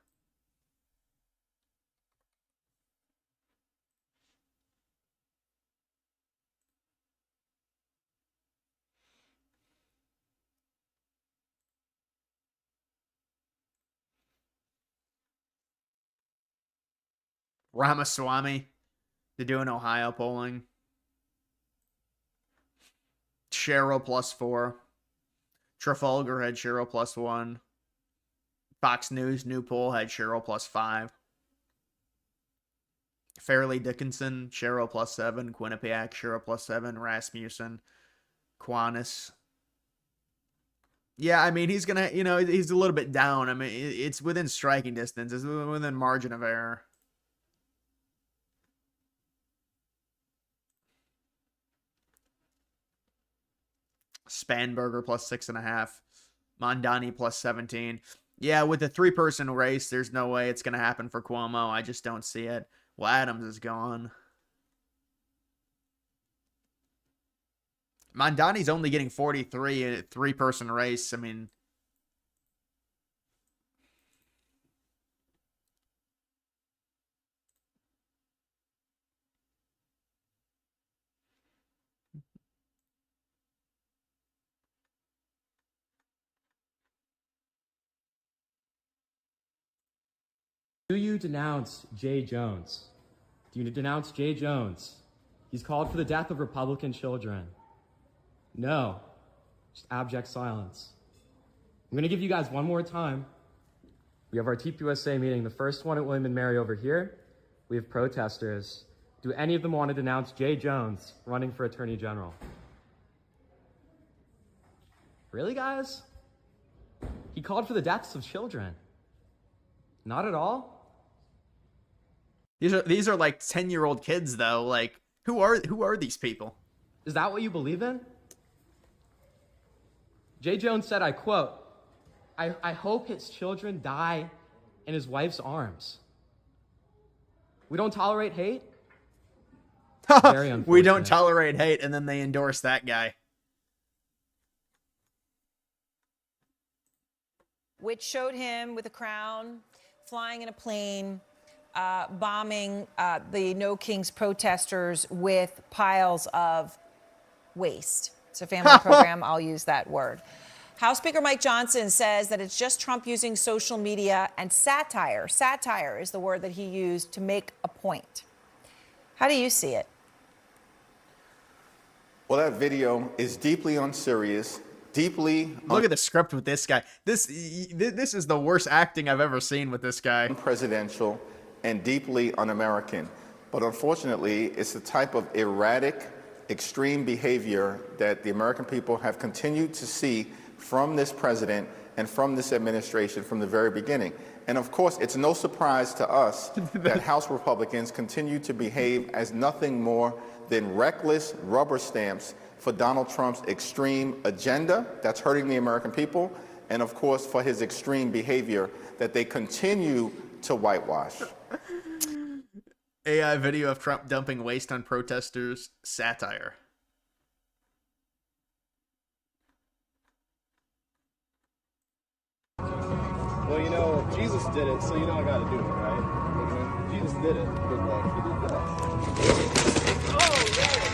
Ramaswamy. They're doing Ohio polling. Cheryl +4. Trafalgar had Cheryl +1. Fox News new poll had Cheryl +5. Fairleigh Dickinson, Cheryl +7. Quinnipiac, Cheryl +7. Rasmussen, Quanis. Yeah, I mean, he's gonna, he's a little bit down. I mean, it's within striking distance. It's within margin of error. Spanberger +6.5. Mondani +17. Yeah, with the 3-person race, there's no way it's going to happen for Cuomo. I just don't see it. Well, Adams is gone. Mondani's only getting 43 in a 3-person race. I mean, do you denounce Jay Jones? Do you denounce Jay Jones? He's called for the death of Republican children. No. Just abject silence. I'm going to give you guys one more time. We have our TPUSA meeting, the first one at William & Mary over here. We have protesters. Do any of them want to denounce Jay Jones running for Attorney General? Really, guys? He called for the deaths of children. Not at all? These are like 10-year-old kids, though. Like, who are these people? Is that what you believe in? Jay Jones said, I quote, I hope his children die in his wife's arms. We don't tolerate hate? Very unfortunate. We don't tolerate hate, and then they endorse that guy. Which showed him with a crown, flying in a plane, bombing the No Kings protesters with piles of waste. It's a family program. I'll use that word. House Speaker Mike Johnson says that it's just Trump using social media and satire. Satire is the word that he used to make a point. How do you see it? Well, that video is deeply unserious, Look at the script with this guy. This is the worst acting I've ever seen with this guy. Unpresidential and deeply un-American. But unfortunately, it's the type of erratic, extreme behavior that the American people have continued to see from this president and from this administration from the very beginning. And of course, it's no surprise to us that House Republicans continue to behave as nothing more than reckless rubber stamps for Donald Trump's extreme agenda that's hurting the American people, and of course for his extreme behavior that they continue to whitewash. AI video of Trump dumping waste on protesters, satire. Well, you know, Jesus did it, so you know I gotta do it, right? Jesus did it. Good luck. He did that. Oh, yeah.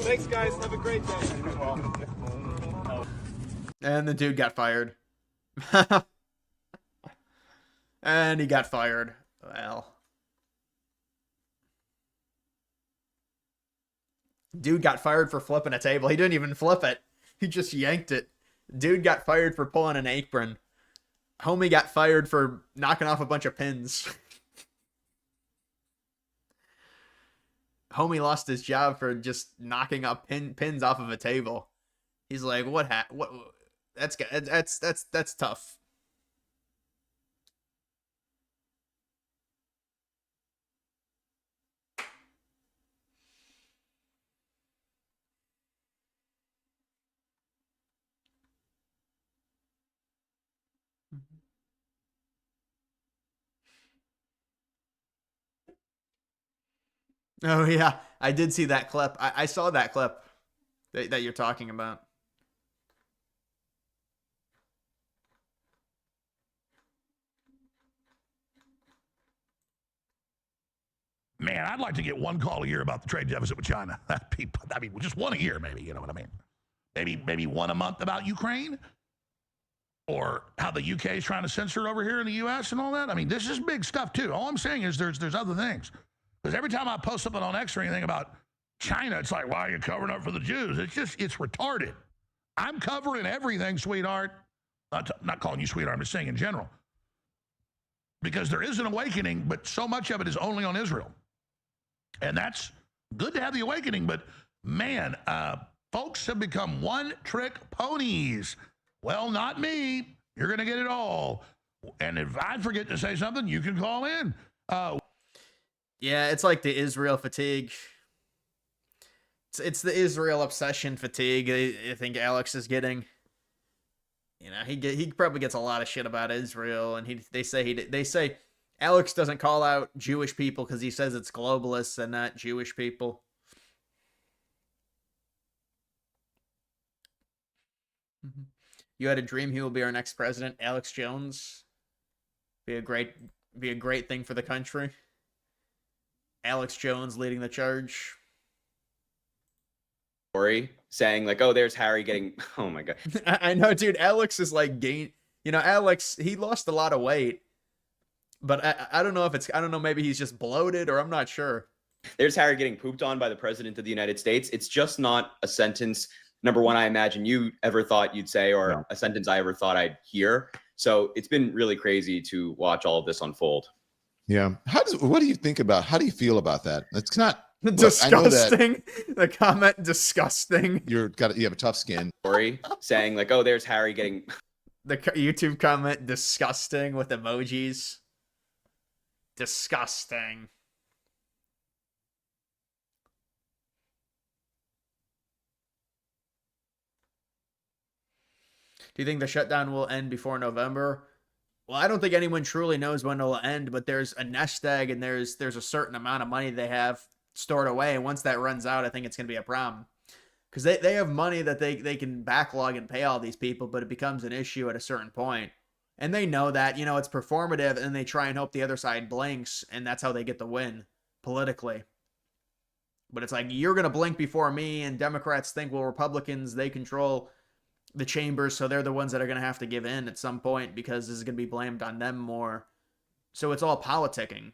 Thanks, guys. Have a great day. And the dude got fired. And he got fired. Well. Dude got fired for flipping a table. He didn't even flip it. He just yanked it. Dude got fired for pulling an apron. Homie got fired for knocking off a bunch of pins. Homie lost his job for just knocking up pins off of a table. He's like, what? That's tough. Oh yeah, I did see that clip. I saw that clip that you're talking about. Man, I'd like to get one call a year about the trade deficit with China. I mean, just one a year, maybe. You know what I mean? Maybe one a month about Ukraine, or how the UK is trying to censor it over here in the US and all that. I mean, this is big stuff too. All I'm saying is there's other things. Because every time I post something on X or anything about China, it's like, why are you covering up for the Jews? It's retarded. I'm covering everything, sweetheart. Not calling you sweetheart, I'm just saying in general. Because there is an awakening, but so much of it is only on Israel. And that's good to have the awakening, but man, folks have become one-trick ponies. Well, not me. You're going to get it all. And if I forget to say something, you can call in. Yeah, it's like the Israel fatigue. It's the Israel obsession fatigue. I think Alex is getting. You know, he probably gets a lot of shit about Israel, and they say Alex doesn't call out Jewish people because he says it's globalists and not Jewish people. Mm-hmm. You had a dream he will be our next president, Alex Jones. Be a great thing for the country. Alex Jones leading the charge. Story saying like, oh, there's Harry getting, oh my God. I know, dude. Alex is like Alex, he lost a lot of weight, but I don't know if I don't know, maybe he's just bloated or I'm not sure. There's Harry getting pooped on by the president of the United States. It's just not a sentence, number one, I imagine you ever thought you'd say, or a sentence I ever thought I'd hear. So it's been really crazy to watch all of this unfold. Yeah. What do you think about, how do you feel about that? It's not disgusting. The comment, disgusting. You have a tough skin. Story saying like, oh, there's Harry getting. The YouTube comment, disgusting, with emojis. Disgusting. Do you think the shutdown will end before November? Well, I don't think anyone truly knows when it will end, but there's a nest egg and there's a certain amount of money they have stored away. And once that runs out, I think it's going to be a problem. Because they have money that they can backlog and pay all these people, but it becomes an issue at a certain point. And they know that, it's performative, and they try and hope the other side blinks, and that's how they get the win politically. But it's like, you're going to blink before me, and Democrats think, well, Republicans, they control the chambers, so they're the ones that are going to have to give in at some point because this is going to be blamed on them more. So it's all politicking.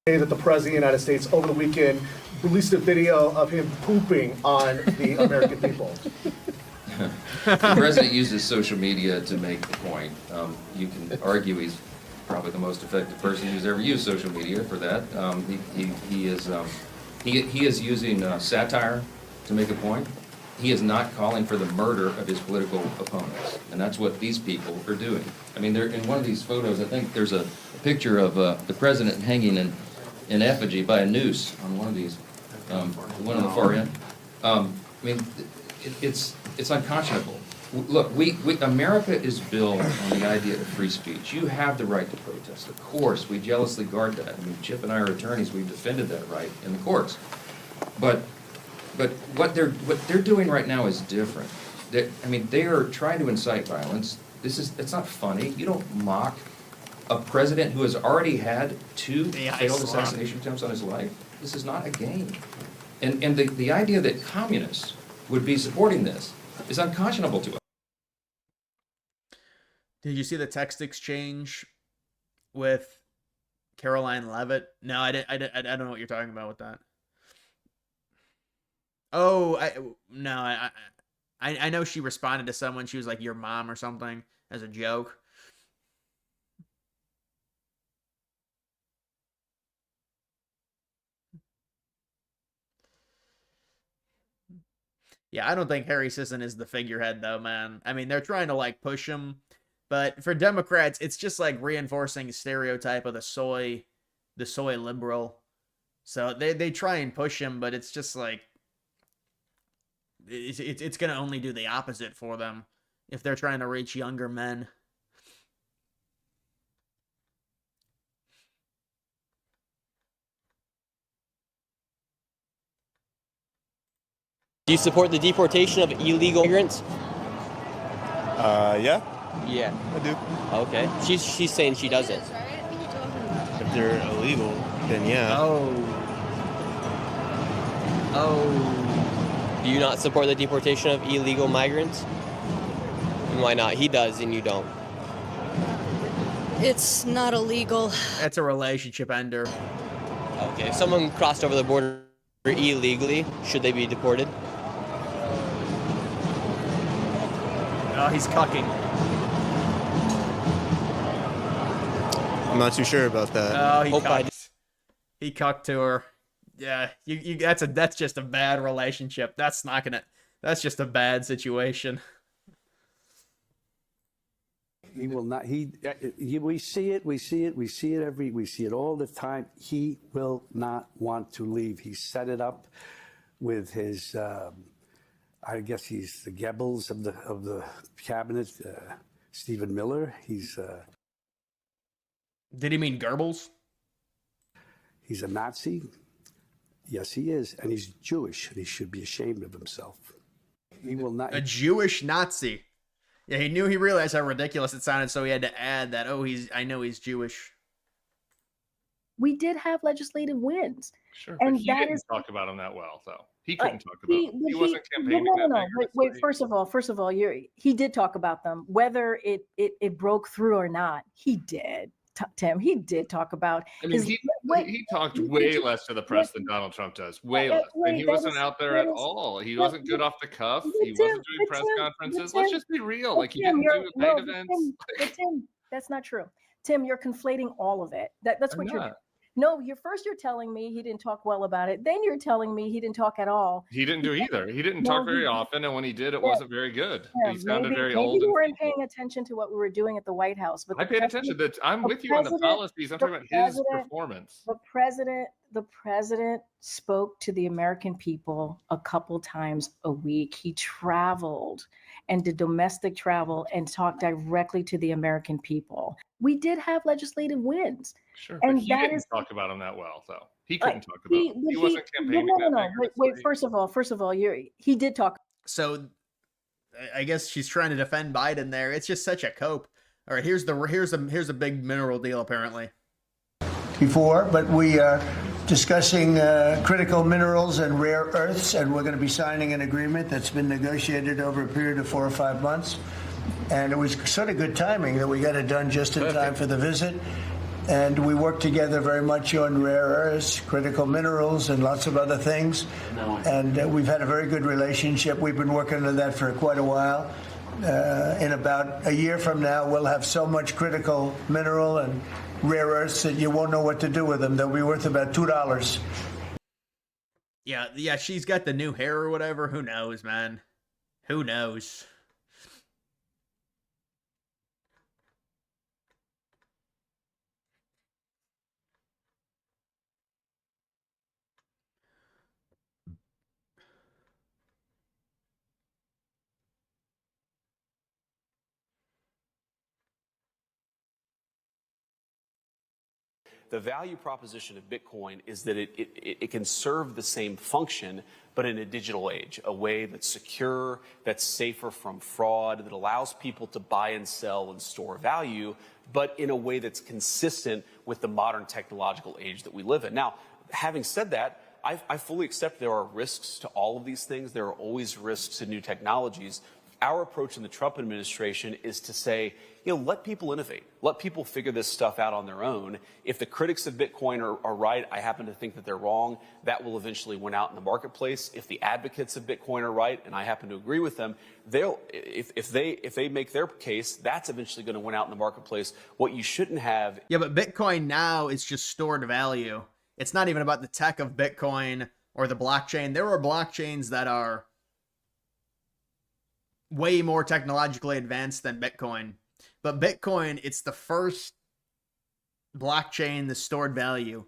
That the President of the United States over the weekend released a video of him pooping on the American people. The president uses social media to make the point. You can argue he's probably the most effective person who's ever used social media for that. He is using satire to make a point. He is not calling for the murder of his political opponents, and that's what these people are doing. I mean, they're in one of these photos. I think there's a picture of the president hanging in effigy by a noose on one of these, one on the far end. I mean, it's unconscionable. Look, America is built on the idea of free speech. You have the right to protest. Of course, we jealously guard that. I mean, Chip and I are attorneys. We've defended that right in the courts. But what they're doing right now is different. I mean, they are trying to incite violence. It's not funny. You don't mock a president who has already had 2 failed assassination attempts on his life. This is not a game. And the idea that communists would be supporting this is unconscionable to us. Did you see the text exchange with Caroline Leavitt? No, I don't know what you're talking about with that. Oh, I know she responded to someone. She was like, "Your mom" or something as a joke. Yeah, I don't think Harry Sisson is the figurehead though, man. I mean, they're trying to like push him, but for Democrats, it's just like reinforcing a stereotype of the soy liberal. So they try and push him, but it's just like it's going to only do the opposite for them if they're trying to reach younger men. Do you support the deportation of illegal immigrants? Yeah. Yeah. I do. Okay. She's saying she doesn't. If they're illegal, then yeah. Do you not support the deportation of illegal migrants? And why not? He does and you don't. It's not illegal. That's a relationship ender. Okay. If someone crossed over the border illegally, should they be deported? Oh, he's cucking. I'm not too sure about that. Oh, he cucked. He cucked to her. Yeah, that's just a bad relationship. That's just a bad situation. He will not. We see it all the time. He will not want to leave. He set it up with his. I guess he's the Goebbels of the cabinet. Stephen Miller. He's. Did he mean Goebbels? He's a Nazi. Yes, he is, and he's Jewish, and he should be ashamed of himself. He will not. A Jewish Nazi. Yeah, he realized how ridiculous it sounded, so he had to add that, I know he's Jewish. We did have legislative wins. Sure, and but he didn't talk about him that well, though. He couldn't talk about them. He wasn't campaigning No. Wait. First of all, he did talk about them. Whether it broke through or not, he did. Tim, he did talk about. I mean, he talked way less to the press than Donald Trump does. Way less. And he wasn't out there at all. He wasn't good off the cuff. He wasn't doing press conferences. Let's just be real. Like, he didn't do night events. Tim, that's not true. Tim, you're conflating all of it. That's what you're doing. No, you're telling me he didn't talk well about it. Then you're telling me he didn't talk at all. He didn't do either. He didn't talk very often, and when he did, it wasn't very good. He sounded very old. Maybe you weren't paying attention to what we were doing at the White House. But I paid attention. I'm with you on the policies. I'm talking about his performance. The president spoke to the American people a couple times a week. He traveled and did domestic travel and talked directly to the American people. We did have legislative wins. Sure, and but he didn't talk about him that well, though. He couldn't talk about him. He wasn't campaigning. No. Wait. First of all, he did talk. So, I guess she's trying to defend Biden there. It's just such a cope. All right, here's a big mineral deal apparently. Before, but we are discussing critical minerals and rare earths, and we're going to be signing an agreement that's been negotiated over a period of 4 or 5 months. And it was sort of good timing that we got it done just in time for the visit. And we worked together very much on rare earths, critical minerals, and lots of other things. And we've had a very good relationship. We've been working on that for quite a while. In about a year from now, we'll have so much critical mineral and rare earths that you won't know what to do with them. They'll be worth about $2. Yeah, she's got the new hair or whatever. Who knows, man? Who knows? the value proposition of Bitcoin is that it can serve the same function, but in a digital age, a way that's secure, that's safer from fraud, that allows people to buy and sell and store value, but in a way that's consistent with the modern technological age that we live in. Now, having said that, I fully accept there are risks to all of these things. There are always risks to new technologies. Our approach in the Trump administration is to say, let people innovate. Let people figure this stuff out on their own. If the critics of Bitcoin are right, I happen to think that they're wrong, that will eventually win out in the marketplace. If the advocates of Bitcoin are right, and I happen to agree with them, if they make their case, that's eventually going to win out in the marketplace. What you shouldn't have... Yeah, but Bitcoin now is just stored value. It's not even about the tech of Bitcoin or the blockchain. There are blockchains that are way more technologically advanced than Bitcoin. But Bitcoin, it's the first blockchain that's stored value.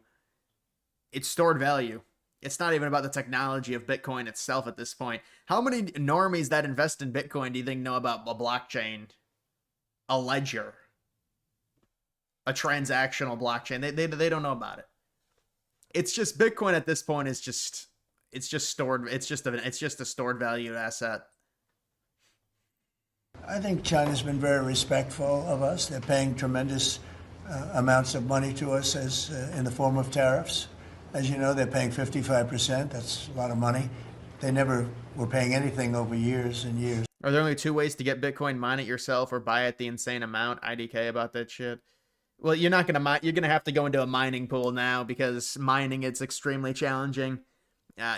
It's stored value. It's not even about the technology of Bitcoin itself at this point. How many normies that invest in Bitcoin do you think know about a blockchain? A ledger? A transactional blockchain? They don't know about it. It's just Bitcoin at this point is just stored. It's just a stored value asset. I think China's been very respectful of us. They're paying tremendous amounts of money to us as in the form of tariffs. As you know, they're paying 55%. That's a lot of money. They never were paying anything over years and years. Are there only two ways to get Bitcoin? Mine it yourself or buy it the insane amount? IDK about that shit. Well, you're not gonna mine. You're gonna have to go into a mining pool now because mining it's extremely challenging.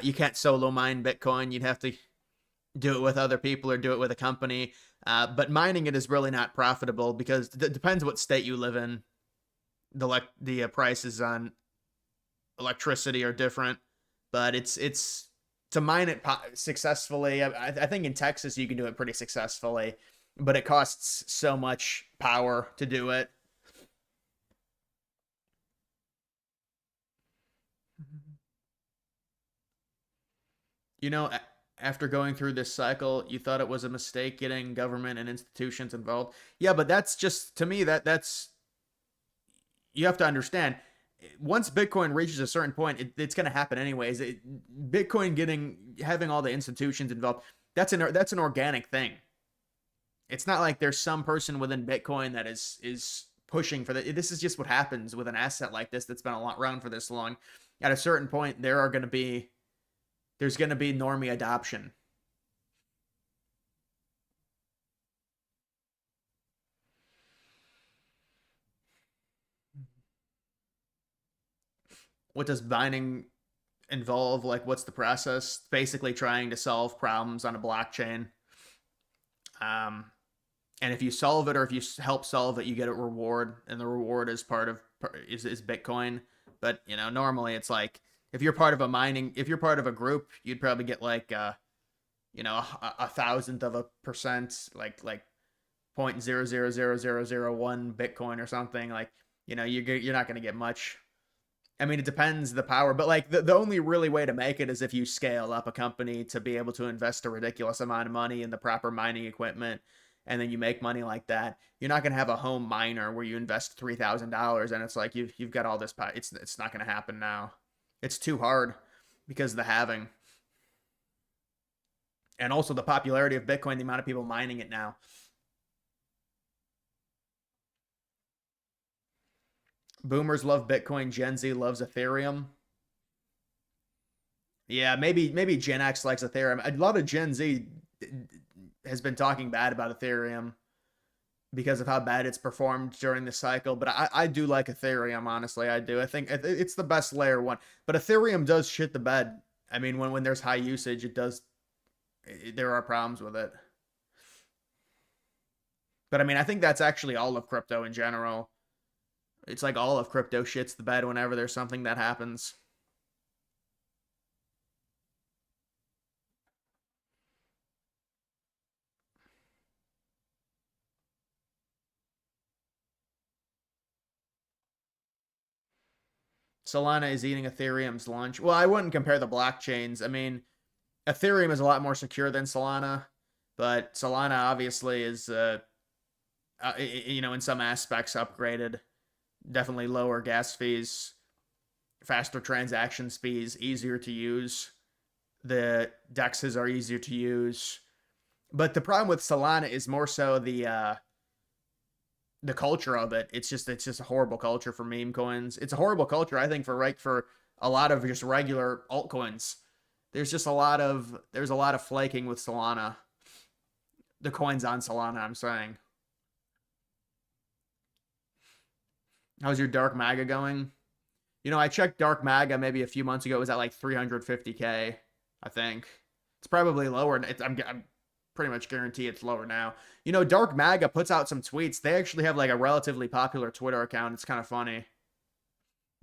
You can't solo mine Bitcoin. You'd have to do it with other people or do it with a company. But mining it is really not profitable because it depends what state you live in. The prices on electricity are different, but it's to mine it successfully. I think in Texas you can do it pretty successfully, but it costs so much power to do it. You know, after going through this cycle, you thought it was a mistake getting government and institutions involved. Yeah, but that's just, to me, that's, you have to understand, once Bitcoin reaches a certain point, it's going to happen anyways. Bitcoin having all the institutions involved, that's an organic thing. It's not like there's some person within Bitcoin that is pushing for that. This is just what happens with an asset like this that's been around for this long. At a certain point, there's going to be normie adoption. What does mining involve? Like, what's the process? Basically trying to solve problems on a blockchain. And if you solve it or if you help solve it, you get a reward, and the reward is is Bitcoin. But, normally it's like, if you're part of a group, you'd probably get like, a 1,000%, like 0.000001 Bitcoin or something. Like, you're not going to get much. I mean, it depends the power, but like the only really way to make it is if you scale up a company to be able to invest a ridiculous amount of money in the proper mining equipment, and then you make money like that. You're not going to have a home miner where you invest $3,000 and it's like you've got all this power. It's not going to happen now. It's too hard because of the halving. And also the popularity of Bitcoin, the amount of people mining it now. Boomers love Bitcoin. Gen Z loves Ethereum. Yeah, maybe Gen X likes Ethereum. A lot of Gen Z has been talking bad about Ethereum because of how bad it's performed during the cycle. But I do like Ethereum, honestly. I do. I think it's the best layer one. But Ethereum does shit the bed. I mean, when there's high usage, there are problems with it. But I mean, I think that's actually all of crypto in general. It's like all of crypto shits the bed whenever there's something that happens. Solana is eating Ethereum's lunch. Well, I wouldn't compare the blockchains. I mean, Ethereum is a lot more secure than Solana, but Solana obviously is, in some aspects upgraded. Definitely lower gas fees, faster transaction speeds, easier to use. The dexes are easier to use. But the problem with Solana is more so the culture of it. It's just a horrible culture for meme coins. It's a horrible culture, I think, for a lot of just regular altcoins. There's a lot of flaking with Solana. The coins on Solana, I'm saying. How's your Dark Maga going? You know, I checked Dark Maga maybe a few months ago. It was at like 350K, I think. It's probably lower. I'm pretty much guarantee it's lower now. You know, Dark Maga puts out some tweets. They actually have like a relatively popular Twitter account. It's kind of funny.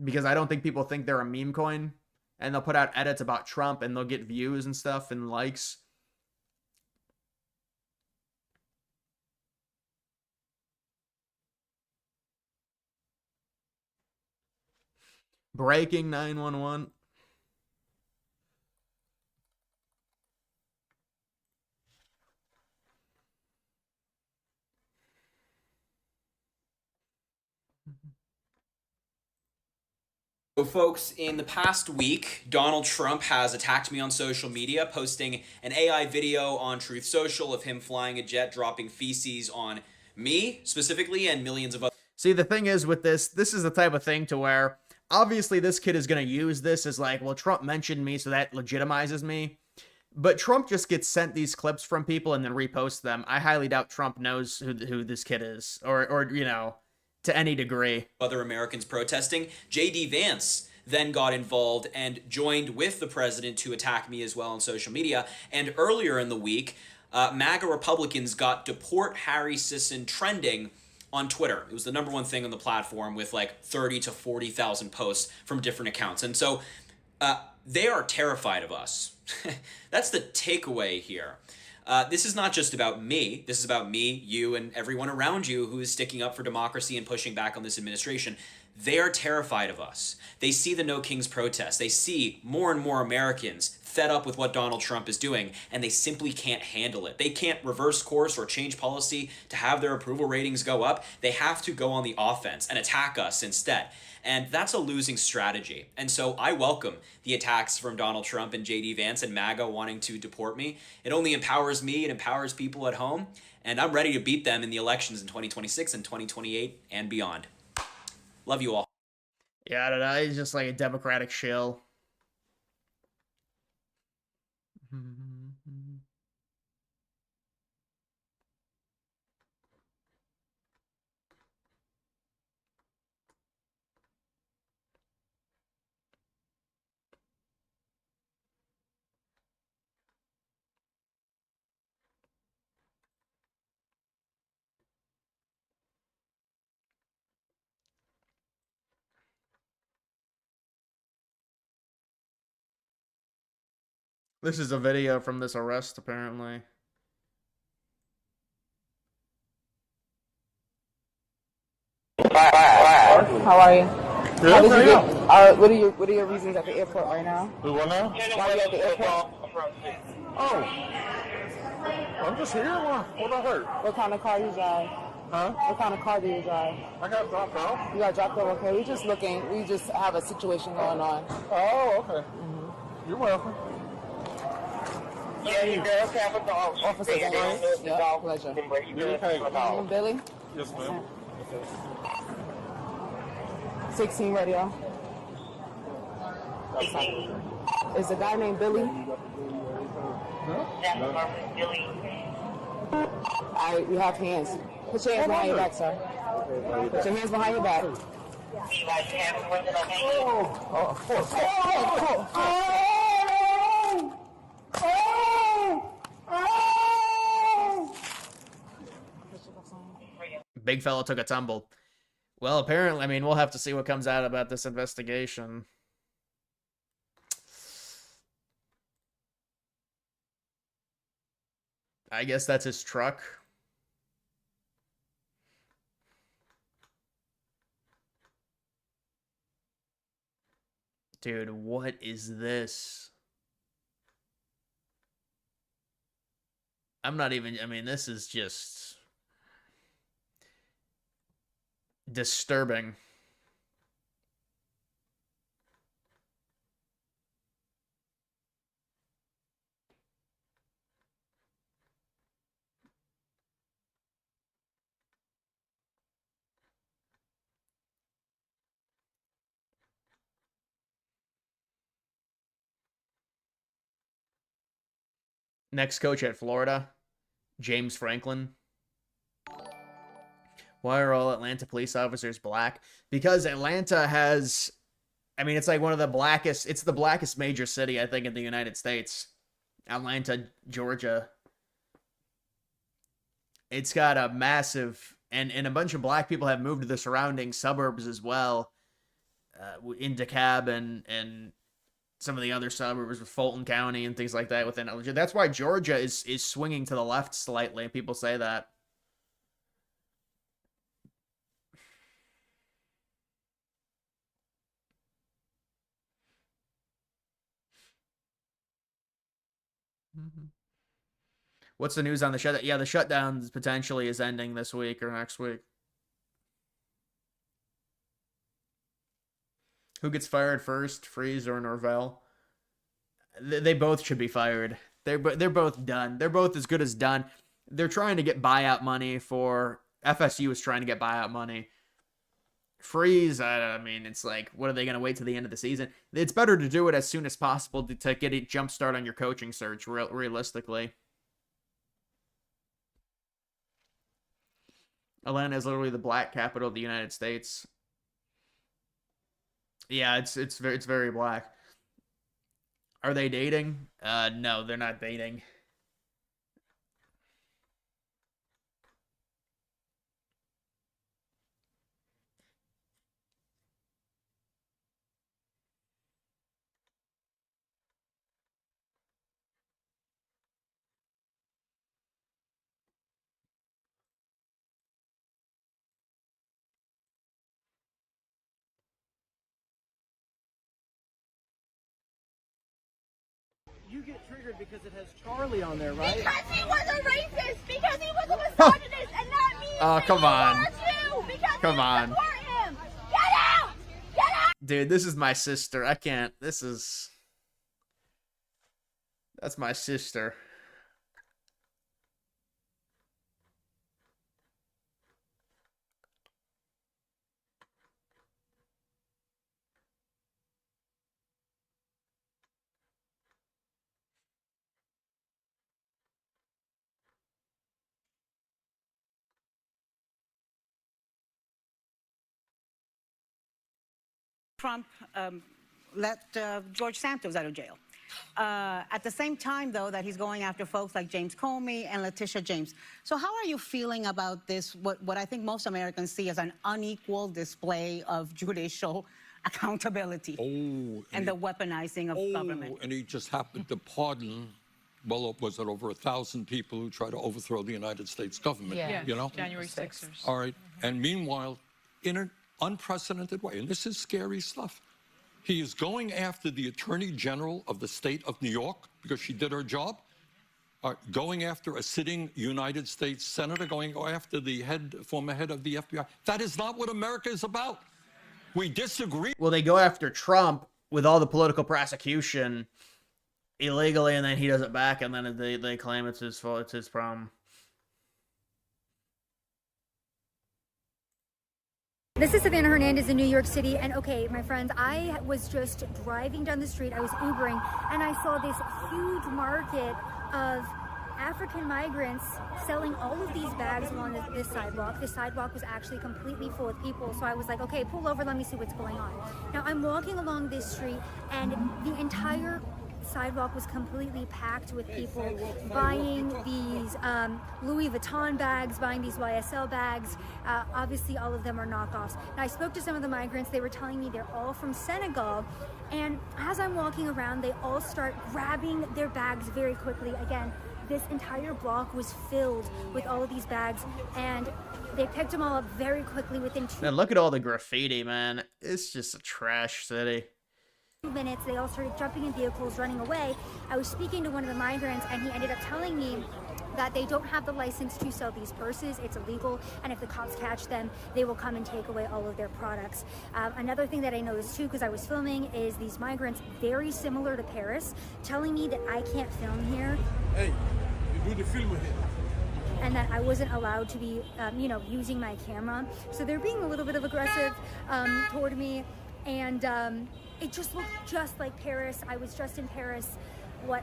Because I don't think people think they're a meme coin. And they'll put out edits about Trump and they'll get views and stuff and likes. Breaking 911. So, folks, in the past week, Donald Trump has attacked me on social media, posting an AI video on Truth Social of him flying a jet, dropping feces on me specifically, and millions of other. See, the thing is with this is the type of thing to where obviously this kid is going to use this as like, well, Trump mentioned me, so that legitimizes me. But Trump just gets sent these clips from people and then reposts them. I highly doubt Trump knows who this kid is, or you know, to any degree. Other Americans protesting. J.D. Vance then got involved and joined with the president to attack me as well on social media. And earlier in the week, MAGA Republicans got Deport Harry Sisson trending on Twitter. It was the #1 thing on the platform with like 30 to 40,000 posts from different accounts. And so they are terrified of us. That's the takeaway here. This is not just about me. This is about me, you, and everyone around you who is sticking up for democracy and pushing back on this administration. They are terrified of us. They see the No Kings protests. They see more and more Americans fed up with what Donald Trump is doing, and they simply can't handle it. They can't reverse course or change policy to have their approval ratings go up. They have to go on the offense and attack us instead. And that's a losing strategy. And so I welcome the attacks from Donald Trump and J.D. Vance and MAGA wanting to deport me. It only empowers me, it empowers people at home, and I'm ready to beat them in the elections in 2026 and 2028 and beyond. Love you all. Yeah, I don't know. He's just like a Democratic shill. This is a video from this arrest, apparently. How are you? Good, How did you how get, what are your reasons at the airport right now? We what now? Why are you at the airport? Oh, I'm just here. What I heard? What kind of car you drive? Huh? What kind of car do you drive? I got dropped off. You got dropped off? Okay, we just have a situation going on. Oh, okay. You're welcome. Yeah, you girls have a dog. Officer Daniels. Yeah, pleasure. Billy? Yes, ma'am. 16 radio. Is the guy named Billy? Billy. All right, you have hands. Put your hands behind your back, sir. Put your hands behind your back. Big fella took a tumble. Well, apparently, I mean, we'll have to see what comes out about this investigation. I guess that's his truck. Dude, what is this? I'm not even, I mean, this is just disturbing. Next coach at Florida, James Franklin. Why are all Atlanta police officers black? Because Atlanta has, I mean, it's like one of the blackest, it's the blackest major city, I think, in the United States. Atlanta, Georgia. It's got a massive, and a bunch of black people have moved to the surrounding suburbs as well, in DeKalb and some of the other suburbs with Fulton County and things like that within Atlanta. That's why Georgia is swinging to the left slightly. People say that. What's the news on the shutdown? Yeah, the shutdown potentially is ending this week or next week. Who gets fired first, Freeze or Norvell? They both should be fired. They're both done. They're both as good as done. They're trying to get buyout money for FSU is trying to get buyout money. Freeze, I mean, it's like, what are they going to wait till the end of the season? It's better to do it as soon as possible to get a jump start on your coaching search, realistically. Atlanta is literally the black capital of the United States. Yeah, it's very black. Are they dating? No, they're not dating. You get triggered because it has Charlie on there, right? Because he was a racist! Because he was a misogynist and not me! Oh, come on. Come on. Him. Get out! Get out! Dude, this is my sister. I can't. That's my sister. Trump let George Santos out of jail. At the same time, though, that he's going after folks like James Comey and Letitia James. So how are you feeling about this, what I think most Americans see as an unequal display of judicial accountability and the weaponizing of government? And he just happened to pardon, well, was it over 1,000 people who tried to overthrow the United States government? Yeah, you know? January 6ers. All right. And meanwhile, in an unprecedented way, and this is scary stuff, he is going after the Attorney General of the state of New York because she did her job, going after a sitting United States senator, going after the former head of the FBI. That is not what America is about. We disagree. Well, they go after Trump with all the political prosecution illegally, and then he does it back, and then they claim it's his fault, it's his problem. This is Savannah Hernandez in New York City, and okay, my friends, I was just driving down the street, I was Ubering, and I saw this huge market of African migrants selling all of these bags along this sidewalk. The sidewalk was actually completely full of people, so I was like, okay, pull over, let me see what's going on. Now, I'm walking along this street, and the entire sidewalk was completely packed with people buying these Louis Vuitton bags, buying these YSL bags. Obviously, all of them are knockoffs. Now, I spoke to some of the migrants. They were telling me they're all from Senegal. And as I'm walking around, they all start grabbing their bags very quickly. Again, this entire block was filled with all of these bags, and they picked them all up very quickly within 2 Man, look at all the graffiti, man. It's just a trash city. minutes. They all started jumping in vehicles, running away. I was speaking to one of the migrants, and he ended up telling me that they don't have the license to sell these purses. It's illegal, and if the cops catch them, they will come and take away all of their products. Another thing that I noticed too, because I was filming, is these migrants, very similar to Paris, telling me that I can't film here. Hey, you do the film with it. And that I wasn't allowed to be, using my camera. So they're being a little bit of aggressive toward me, and it just looked just like Paris. I was just in Paris,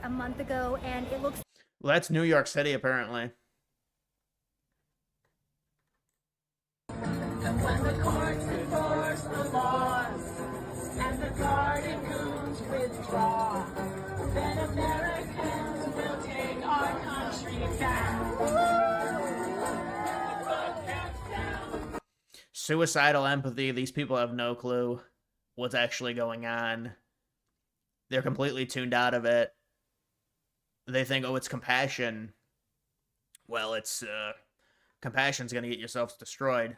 a month ago, and it looks... Well, that's New York City, apparently. And when the courts enforce the laws and the guardian goons withdraw, then Americans will take our country down. Suicidal empathy. These people have no clue what's actually going on. They're completely tuned out of it. They think, oh, it's compassion. Well, it's, compassion's gonna get yourselves destroyed.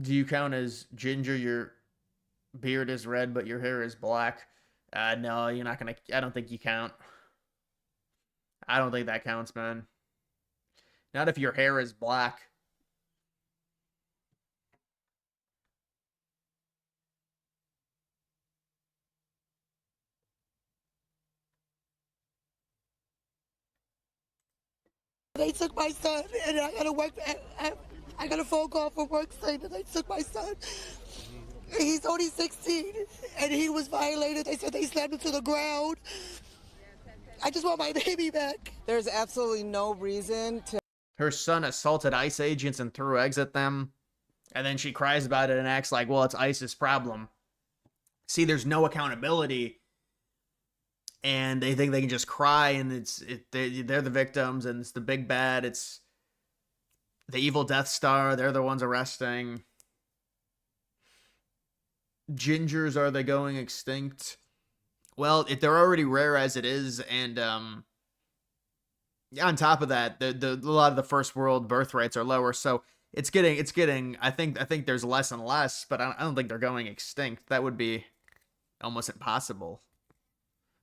Do you count as ginger? Your beard is red, but your hair is black. No, you're not gonna. I don't think you count. I don't think that counts, man. Not if your hair is black. They took my son, and I got to work. I got a phone call from work saying that they took my son. He's only 16, and he was violated. They said they slammed him to the ground. I just want my baby back. There's absolutely no reason to. Her son assaulted ICE agents and threw eggs at them, and then she cries about it and acts like, well, it's ICE's problem. See, there's no accountability, and they think they can just cry, and they're the victims, and it's the big bad. It's the evil Death Star. They're the ones arresting. Gingers, are they going extinct? Well, they're already rare as it is, and on top of that, a lot of the first world birth rates are lower, so it's getting. I think there's less and less, but I don't think they're going extinct. That would be almost impossible,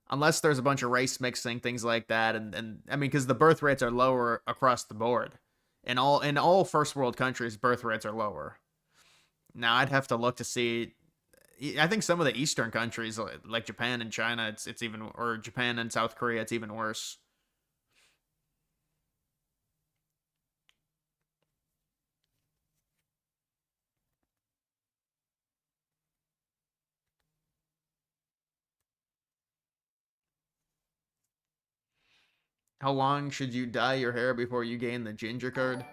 unless there's a bunch of race mixing, things like that, and I mean, because the birth rates are lower across the board. In all first world countries, birth rates are lower. Now, I'd have to look to see. I think some of the Eastern countries, like Japan and China, it's even, or Japan and South Korea, it's even worse. How long should you dye your hair before you gain the ginger card?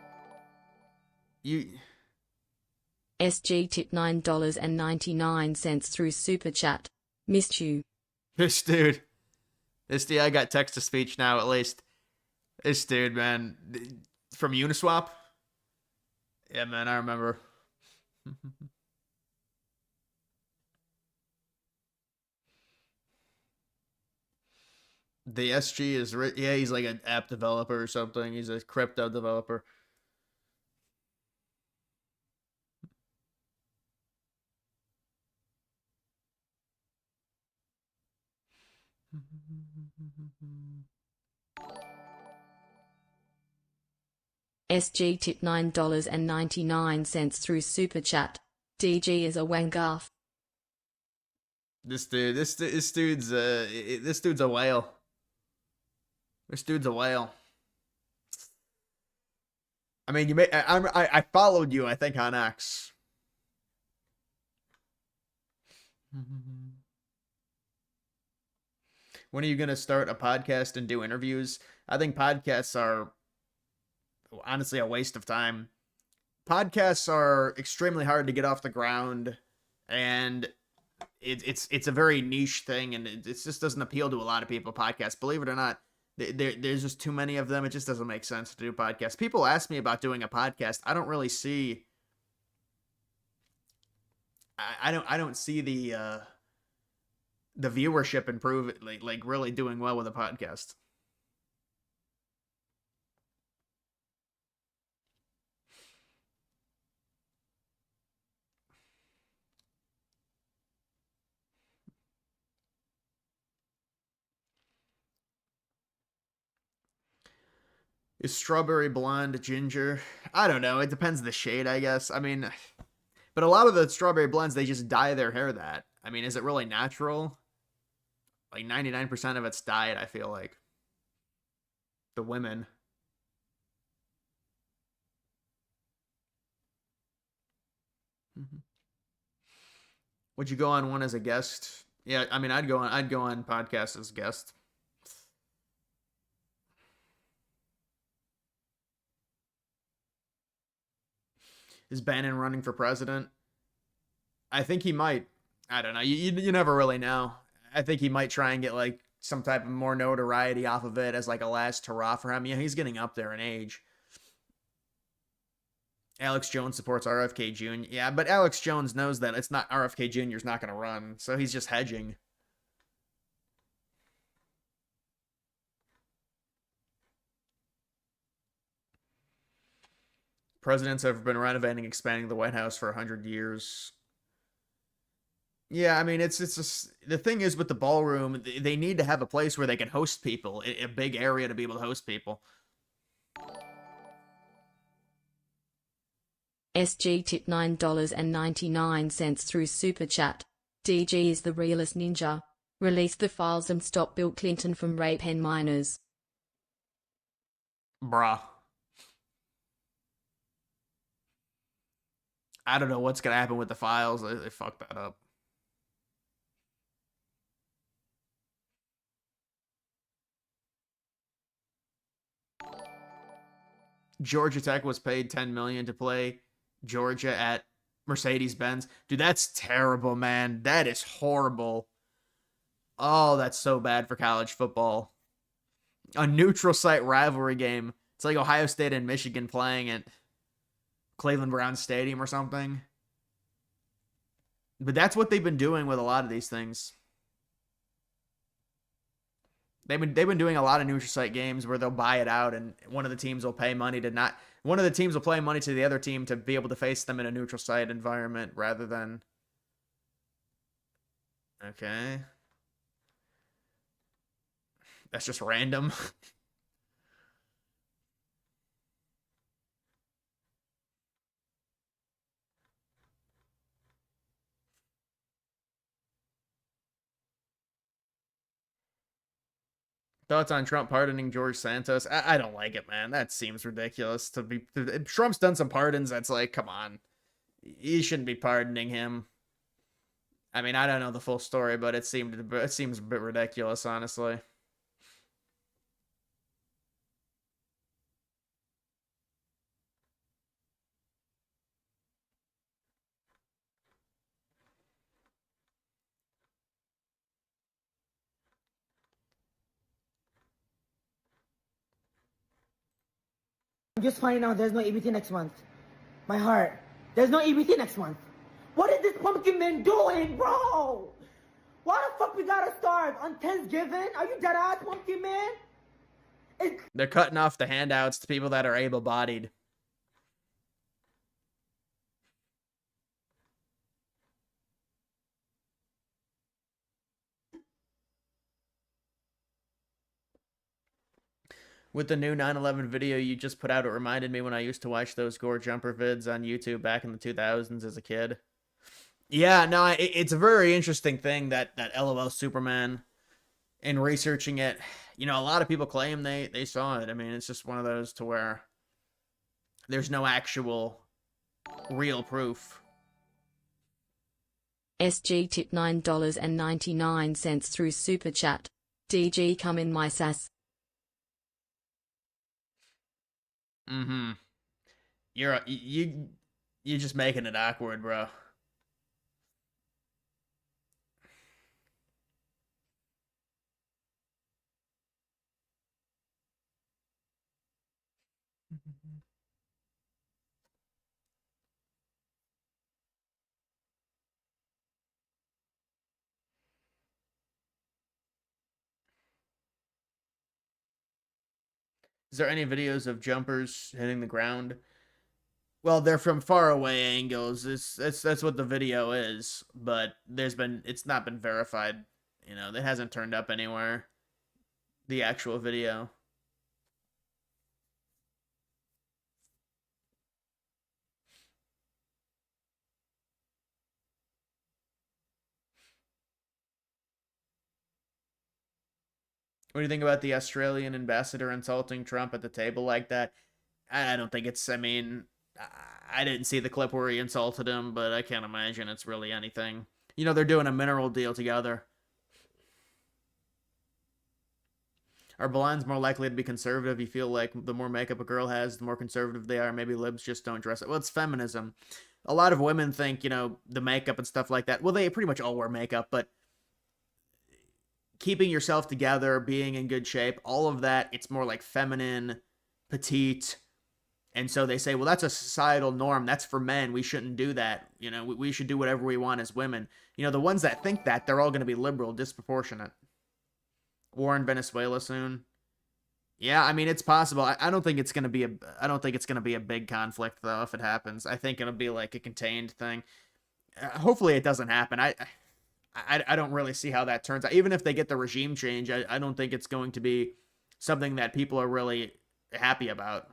SG tip $9.99 through Super Chat. Missed you. This dude, I got text to speech now at least. This dude, man, from Uniswap. Yeah, man, I remember. The SG is, yeah, he's like an app developer or something. He's a crypto developer. SG tip $9.99 through Super Chat. DG is a wangaff. This dude's a whale. This dude's a whale. I mean, I followed you, I think, on X. When are you going to start a podcast and do interviews? I think podcasts are honestly a waste of time. Podcasts are extremely hard to get off the ground, and it's a very niche thing, and it just doesn't appeal to a lot of people. Podcasts, believe it or not, there's just too many of them. It just doesn't make sense to do podcasts. People ask me about doing a podcast. I don't really see. I don't see the viewership improve, like really doing well with a podcast. Is strawberry blonde ginger? I don't know. It depends the shade, I guess. I mean, but a lot of the strawberry blondes, they just dye their hair that. I mean, is it really natural? Like 99% of it's dyed, I feel like. the women. Mm-hmm. Would you go on one as a guest? Yeah, I mean, I'd go on podcast as a guest. Is Bannon running for president? I think he might. I don't know. You never really know. I think he might try and get like some type of more notoriety off of it as like a last hurrah for him. Yeah, he's getting up there in age. Alex Jones supports RFK Jr. Yeah, but Alex Jones knows that it's not RFK Jr.'s not going to run, so he's just hedging. Presidents have been renovating, expanding the White House for 100 years. Yeah, I mean, it's just, the thing is with the ballroom, they need to have a place where they can host people, a big area to be able to host people. SG tip $9.99 through Super Chat. DG is the realest ninja. Release the files and stop Bill Clinton from raping minors. Bruh. I don't know what's going to happen with the files. They fucked that up. Georgia Tech was paid $10 million to play Georgia at Mercedes-Benz. Dude, that's terrible, man. That is horrible. Oh, that's so bad for college football. A neutral site rivalry game. It's like Ohio State and Michigan playing at Cleveland Browns Stadium or something. But that's what they've been doing with a lot of these things. They've been doing a lot of neutral site games where they'll buy it out and one of the teams will pay money to not... One of the teams will pay money to the other team to be able to face them in a neutral site environment rather than... Okay. That's just random. Thoughts on Trump pardoning George Santos? I don't like it, man. That seems ridiculous. Trump's done some pardons. That's like, come on. You shouldn't be pardoning him. I mean, I don't know the full story, but it seems a bit ridiculous, honestly. I'm just finding out there's no EBT next month. My heart. There's no EBT next month. What is this pumpkin man doing, bro? Why the fuck we gotta starve on Thanksgiving? Are you dead ass, pumpkin man? They're cutting off the handouts to people that are able-bodied. With the new 9/11 video you just put out, it reminded me when I used to watch those gore jumper vids on YouTube back in the 2000s as a kid. Yeah, no, it's a very interesting thing that LOL Superman, in researching it, you know, a lot of people claim they saw it. I mean, it's just one of those to where there's no actual real proof. SG tip $9.99 through Super Chat. DG come in my sass. Mm-hmm. You're just making it awkward, bro. Is there any videos of jumpers hitting the ground? Well, they're from far away angles. That's what the video is, but it's not been verified. You know, it hasn't turned up anywhere. The actual video. What do you think about the Australian ambassador insulting Trump at the table like that? I don't think it's, I mean, I didn't see the clip where he insulted him, but I can't imagine it's really anything. You know, they're doing a mineral deal together. Are blondes more likely to be conservative? You feel like the more makeup a girl has, the more conservative they are. Maybe libs just don't dress it. Well, it's feminism. A lot of women think, you know, the makeup and stuff like that. Well, they pretty much all wear makeup, but keeping yourself together, being in good shape, all of that, it's more like feminine, petite. And so they say, well, that's a societal norm. That's for men. We shouldn't do that. You know, we should do whatever we want as women. You know, the ones that think that, they're all going to be liberal, disproportionate. War in Venezuela soon. Yeah, I mean, it's possible. I don't think it's going to be a big conflict though if it happens. I think it'll be like a contained thing. Hopefully it doesn't happen. I don't really see how that turns out. Even if they get the regime change, I don't think it's going to be something that people are really happy about.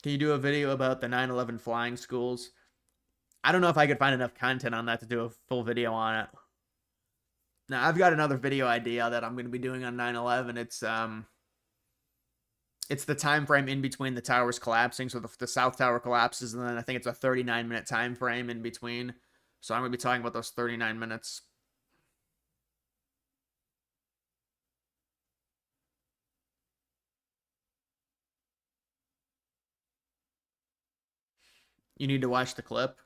Can you do a video about the 9/11 flying schools? I don't know if I could find enough content on that to do a full video on it. Now, I've got another video idea that I'm going to be doing on 9/11. It's the time frame in between the towers collapsing. So the South Tower collapses, and then I think it's a 39-minute time frame in between. So I'm going to be talking about those 39 minutes. You need to watch the clip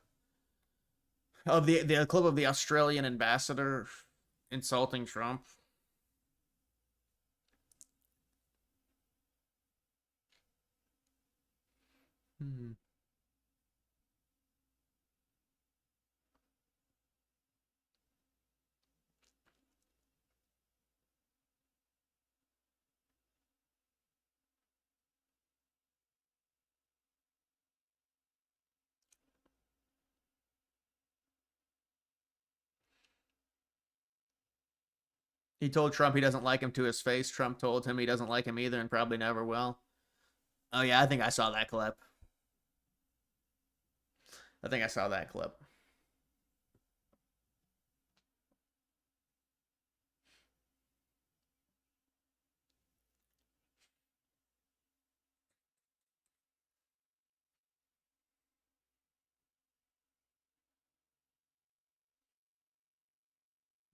of the clip of the Australian ambassador insulting Trump. Hmm. He told Trump he doesn't like him to his face. Trump told him he doesn't like him either and probably never will. Oh, yeah, I think I saw that clip. I think I saw that clip.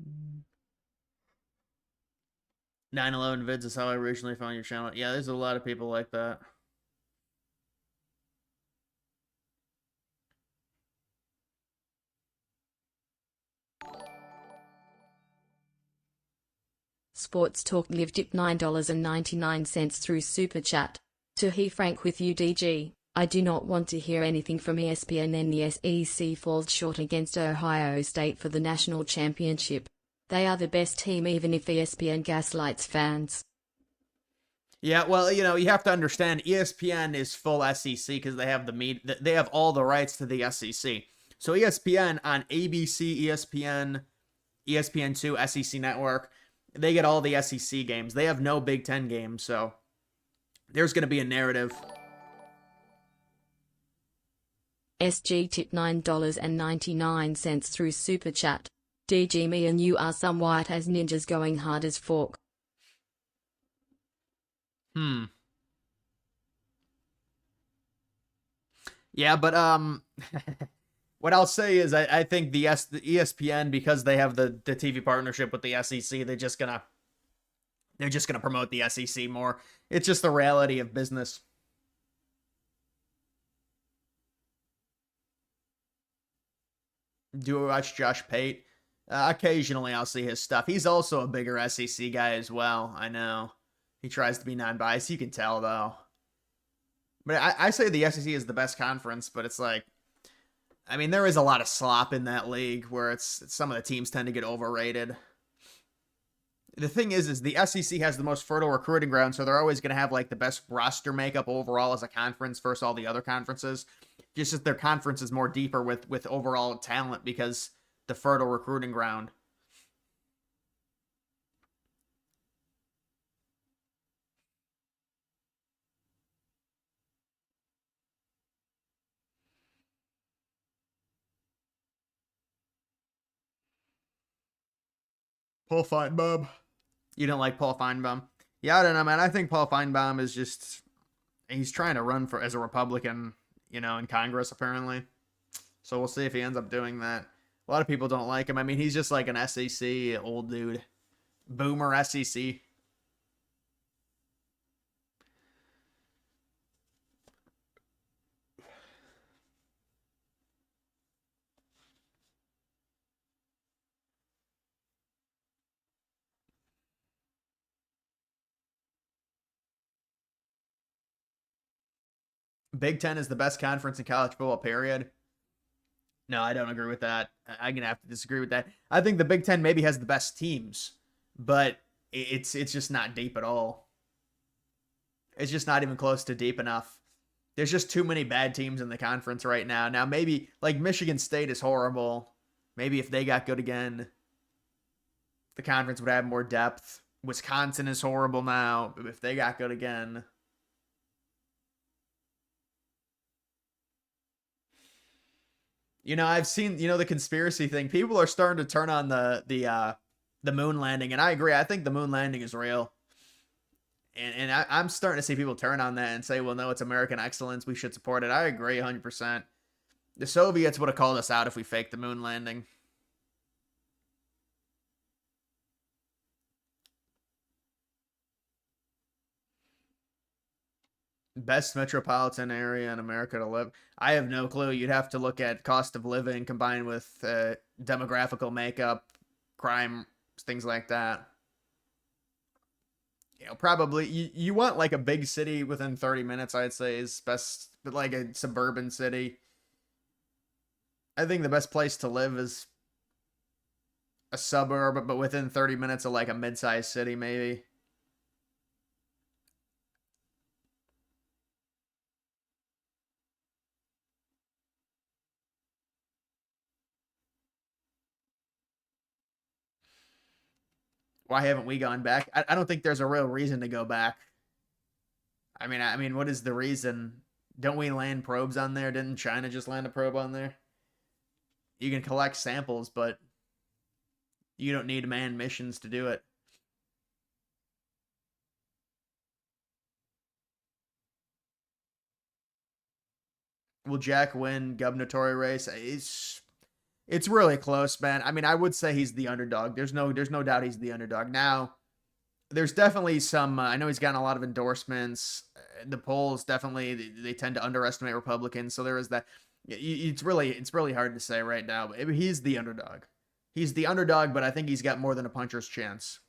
Mm. 9/11 vids is how I originally found your channel. Yeah, there's a lot of people like that. Sports Talk Live dipped $9.99 through Super Chat. To he frank with you DG, I do not want to hear anything from ESPN and the SEC falls short against Ohio State for the national championship. They are the best team even if ESPN gaslights fans. Yeah, well, you know, you have to understand ESPN is full SEC because they have they have all the rights to the SEC. So ESPN on ABC, ESPN, ESPN2, SEC Network, they get all the SEC games. They have no Big Ten games, so there's going to be a narrative. SG tip $9.99 through Super Chat. DG, me and you are some white as ninjas going hard as fork. Yeah, but what I'll say is I think the ESPN, because they have the TV partnership with the SEC, they're just gonna promote the SEC more. It's just the reality of business. Do you watch Josh Pate? Occasionally I'll see his stuff. He's also a bigger SEC guy as well. I know. He tries to be non-biased. You can tell, though. But I say the SEC is the best conference, but it's like, I mean, there is a lot of slop in that league where it's some of the teams tend to get overrated. The thing is the SEC has the most fertile recruiting ground, so they're always going to have like the best roster makeup overall as a conference versus all the other conferences. Just that their conference is more deeper with overall talent because the fertile recruiting ground. Paul Feinbaum. You don't like Paul Feinbaum? Yeah, I don't know, man. I think Paul Feinbaum is just, he's trying to run for as a Republican, you know, in Congress apparently. So we'll see if he ends up doing that. A lot of people don't like him. I mean, he's just like an SEC old dude. Boomer SEC. Big Ten is the best conference in college football, period. No, I don't agree with that. I'm gonna have to disagree with that. I think the Big Ten maybe has the best teams, but it's just not deep at all. It's just not even close to deep enough. There's just too many bad teams in the conference right now. Now maybe like Michigan State is horrible. Maybe if they got good again, the conference would have more depth. Wisconsin is horrible now. If they got good again. You know, I've seen, you know, the conspiracy thing. People are starting to turn on the moon landing, and I agree. I think the moon landing is real. And I'm starting to see people turn on that and say, well, no, it's American excellence. We should support it. I agree 100%. The Soviets would have called us out if we faked the moon landing. Best metropolitan area in America to live. I have no clue. You'd have to look at cost of living combined with demographical makeup, crime, things like that. You know, probably you want like a big city within 30 minutes, I'd say is best, but like a suburban city. I think the best place to live is a suburb, but within 30 minutes of like a mid-sized city, maybe. Why haven't we gone back? I don't think there's a real reason to go back. I mean, what is the reason? Don't we land probes on there? Didn't China just land a probe on there? You can collect samples, but you don't need manned missions to do it. Will Jack win gubernatorial race? It's really close, man. I mean, I would say he's the underdog. There's no doubt he's the underdog. Now, there's definitely some. I know he's gotten a lot of endorsements. The polls definitely they tend to underestimate Republicans, so there is that. It's really hard to say right now. But he's the underdog. He's the underdog, but I think he's got more than a puncher's chance.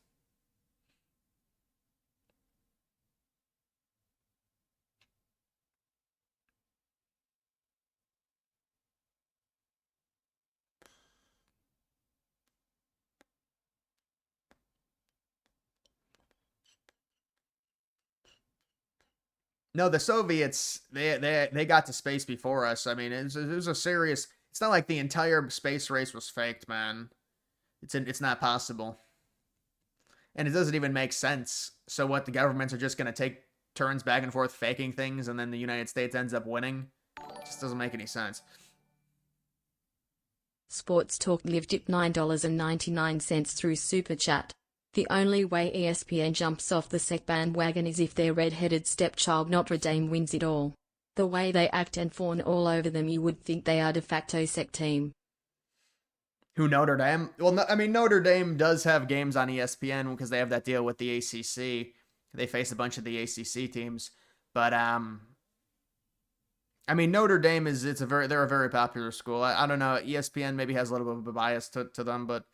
No, the Soviets they got to space before us. I mean, it was a serious. It's not like the entire space race was faked, man. It's not possible, and it doesn't even make sense. So what? The governments are just gonna take turns back and forth faking things, and then the United States ends up winning. It just doesn't make any sense. Sports Talk lived it $9.99 through Super Chat. The only way ESPN jumps off the SEC bandwagon is if their red-headed stepchild Notre Dame wins it all. The way they act and fawn all over them, you would think they are de facto SEC team. Who, Notre Dame? Well, no, I mean, Notre Dame does have games on ESPN because they have that deal with the ACC. They face a bunch of the ACC teams. But, I mean, Notre Dame they're a very popular school. I don't know. ESPN maybe has a little bit of a bias to them, but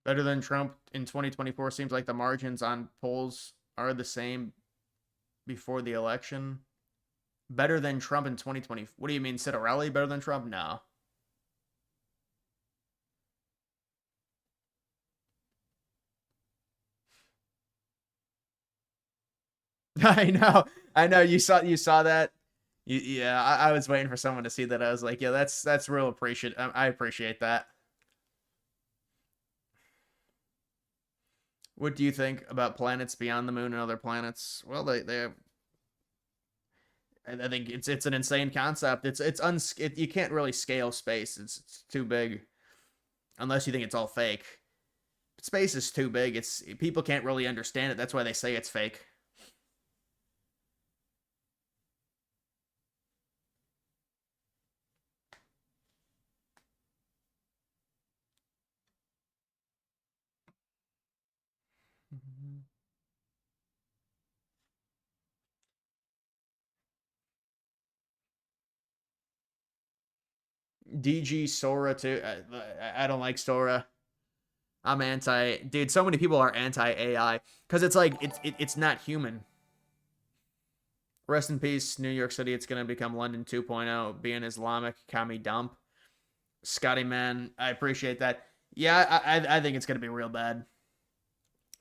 better than Trump in 2024 seems like the margins on polls are the same before the election. Better than Trump in 2020. What do you mean, Citarelli better than Trump? No. I know. You saw that. Yeah, I was waiting for someone to see that. I was like, yeah, that's real appreciate. I appreciate that. What do you think about planets beyond the moon and other planets? Well, they have, I think it's an insane concept. You can't really scale space. It's too big, unless you think it's all fake. Space is too big. It's people can't really understand it. That's why they say it's fake. DG Sora too. I don't like Sora. I'm anti. Dude, so many people are anti AI because it's like it's not human. Rest in peace, New York City. It's gonna become London 2.0. Be an Islamic commie dump. Scotty man, I appreciate that. Yeah, I think it's gonna be real bad.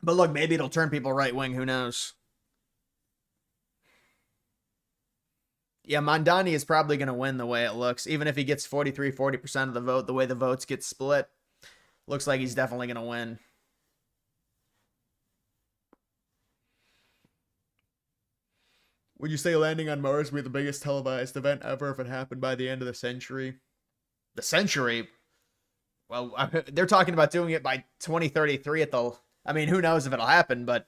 But look, maybe it'll turn people right wing. Who knows? Yeah, Mondani is probably going to win the way it looks. Even if he gets 40% of the vote, the way the votes get split, looks like he's definitely going to win. Would you say landing on Mars would be the biggest televised event ever if it happened by the end of the century? The century? Well, they're talking about doing it by 2033 at the... I mean, who knows if it'll happen, but...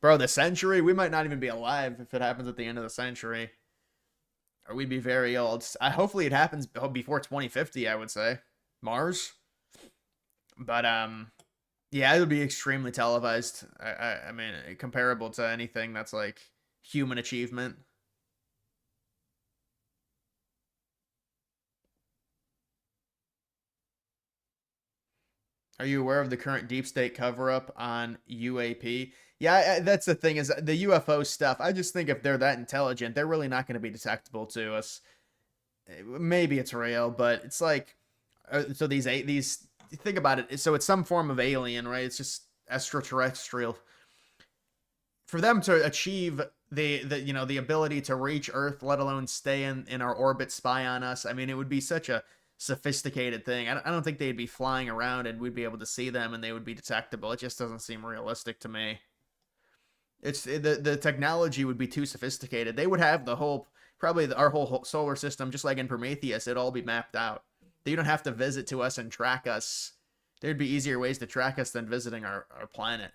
Bro, the century? We might not even be alive if it happens at the end of the century. Or we'd be very old. Hopefully it happens before 2050, I would say. Mars? But, yeah, it would be extremely televised. I mean, comparable to anything that's, like, human achievement. Are you aware of the current deep state cover-up on UAP? Yeah, that's the thing, is the UFO stuff. I just think if they're that intelligent, they're really not going to be detectable to us. Maybe it's real, but it's like, so these think about it. So it's some form of alien, right? It's just extraterrestrial. For them to achieve the ability to reach Earth, let alone stay in our orbit, spy on us, I mean, it would be such a sophisticated thing. I don't think they'd be flying around and we'd be able to see them and they would be detectable. It just doesn't seem realistic to me. It's the technology would be too sophisticated. They would have probably our whole solar system, just like in Prometheus. It'd all be mapped out. They don't have to visit to us and track us. There'd be easier ways to track us than visiting our planet.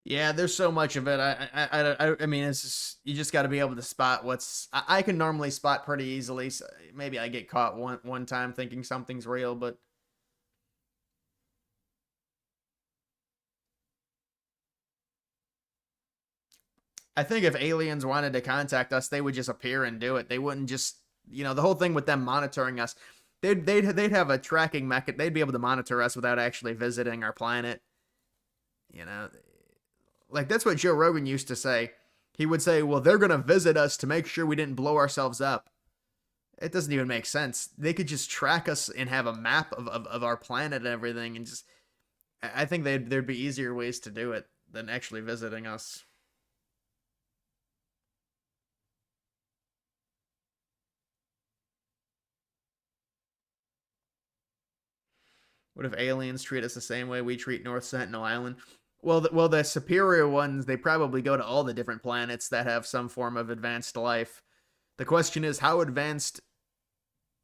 Yeah, there's so much of it. I mean, it's just, you just got to be able to spot what's. I can normally spot pretty easily. So maybe I get caught one time thinking something's real, but I think if aliens wanted to contact us, they would just appear and do it. They wouldn't just, the whole thing with them monitoring us. They'd have a tracking mechanism. They'd be able to monitor us without actually visiting our planet. Like, that's what Joe Rogan used to say. He would say, well, they're going to visit us to make sure we didn't blow ourselves up. It doesn't even make sense. They could just track us and have a map of our planet and everything. And just, I think there'd be easier ways to do it than actually visiting us. What if aliens treat us the same way we treat North Sentinel Island? Well, the superior ones, they probably go to all the different planets that have some form of advanced life. The question is, how advanced...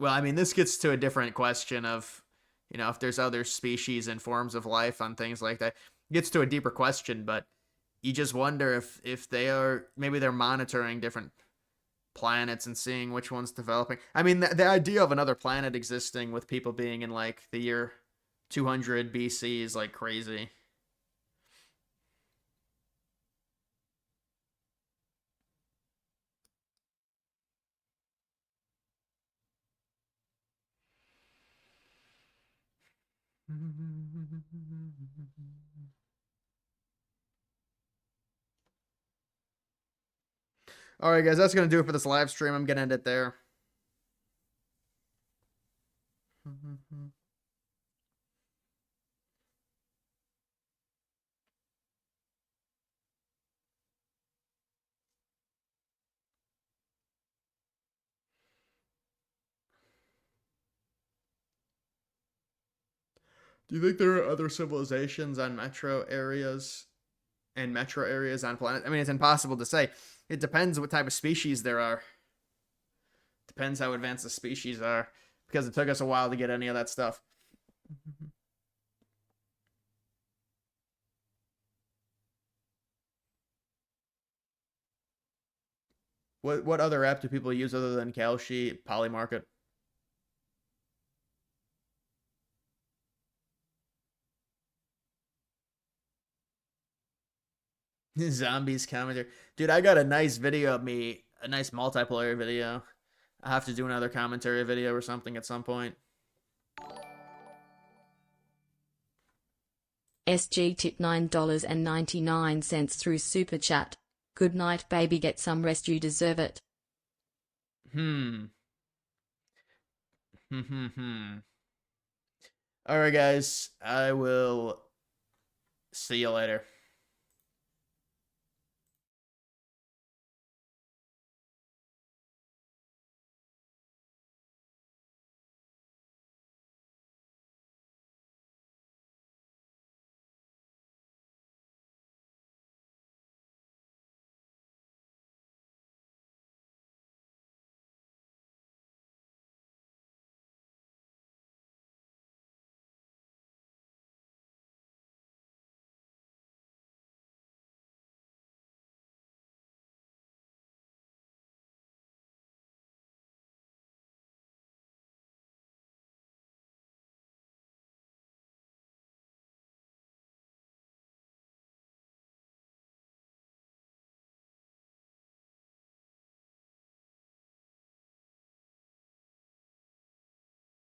Well, I mean, this gets to a different question of, if there's other species and forms of life on things like that. It gets to a deeper question, but you just wonder if they are... Maybe they're monitoring different planets and seeing which one's developing. I mean, the idea of another planet existing with people being in, like, the year 200 BC is, like, crazy. All right, guys, that's going to do it for this live stream. I'm going to end it there. Do you think there are other civilizations on metro areas and metro areas on planet? I mean, it's impossible to say. It depends what type of species there are. Depends how advanced the species are, because it took us a while to get any of that stuff. What other app do people use other than Kalshi, Polymarket? Zombies commentary. Dude, I got a nice video of me, a nice multiplayer video. I have to do another commentary video or something at some point. SG tip $9.99 through Super Chat. Good night, baby. Get some rest. You deserve it. Alright, guys. I will see you later.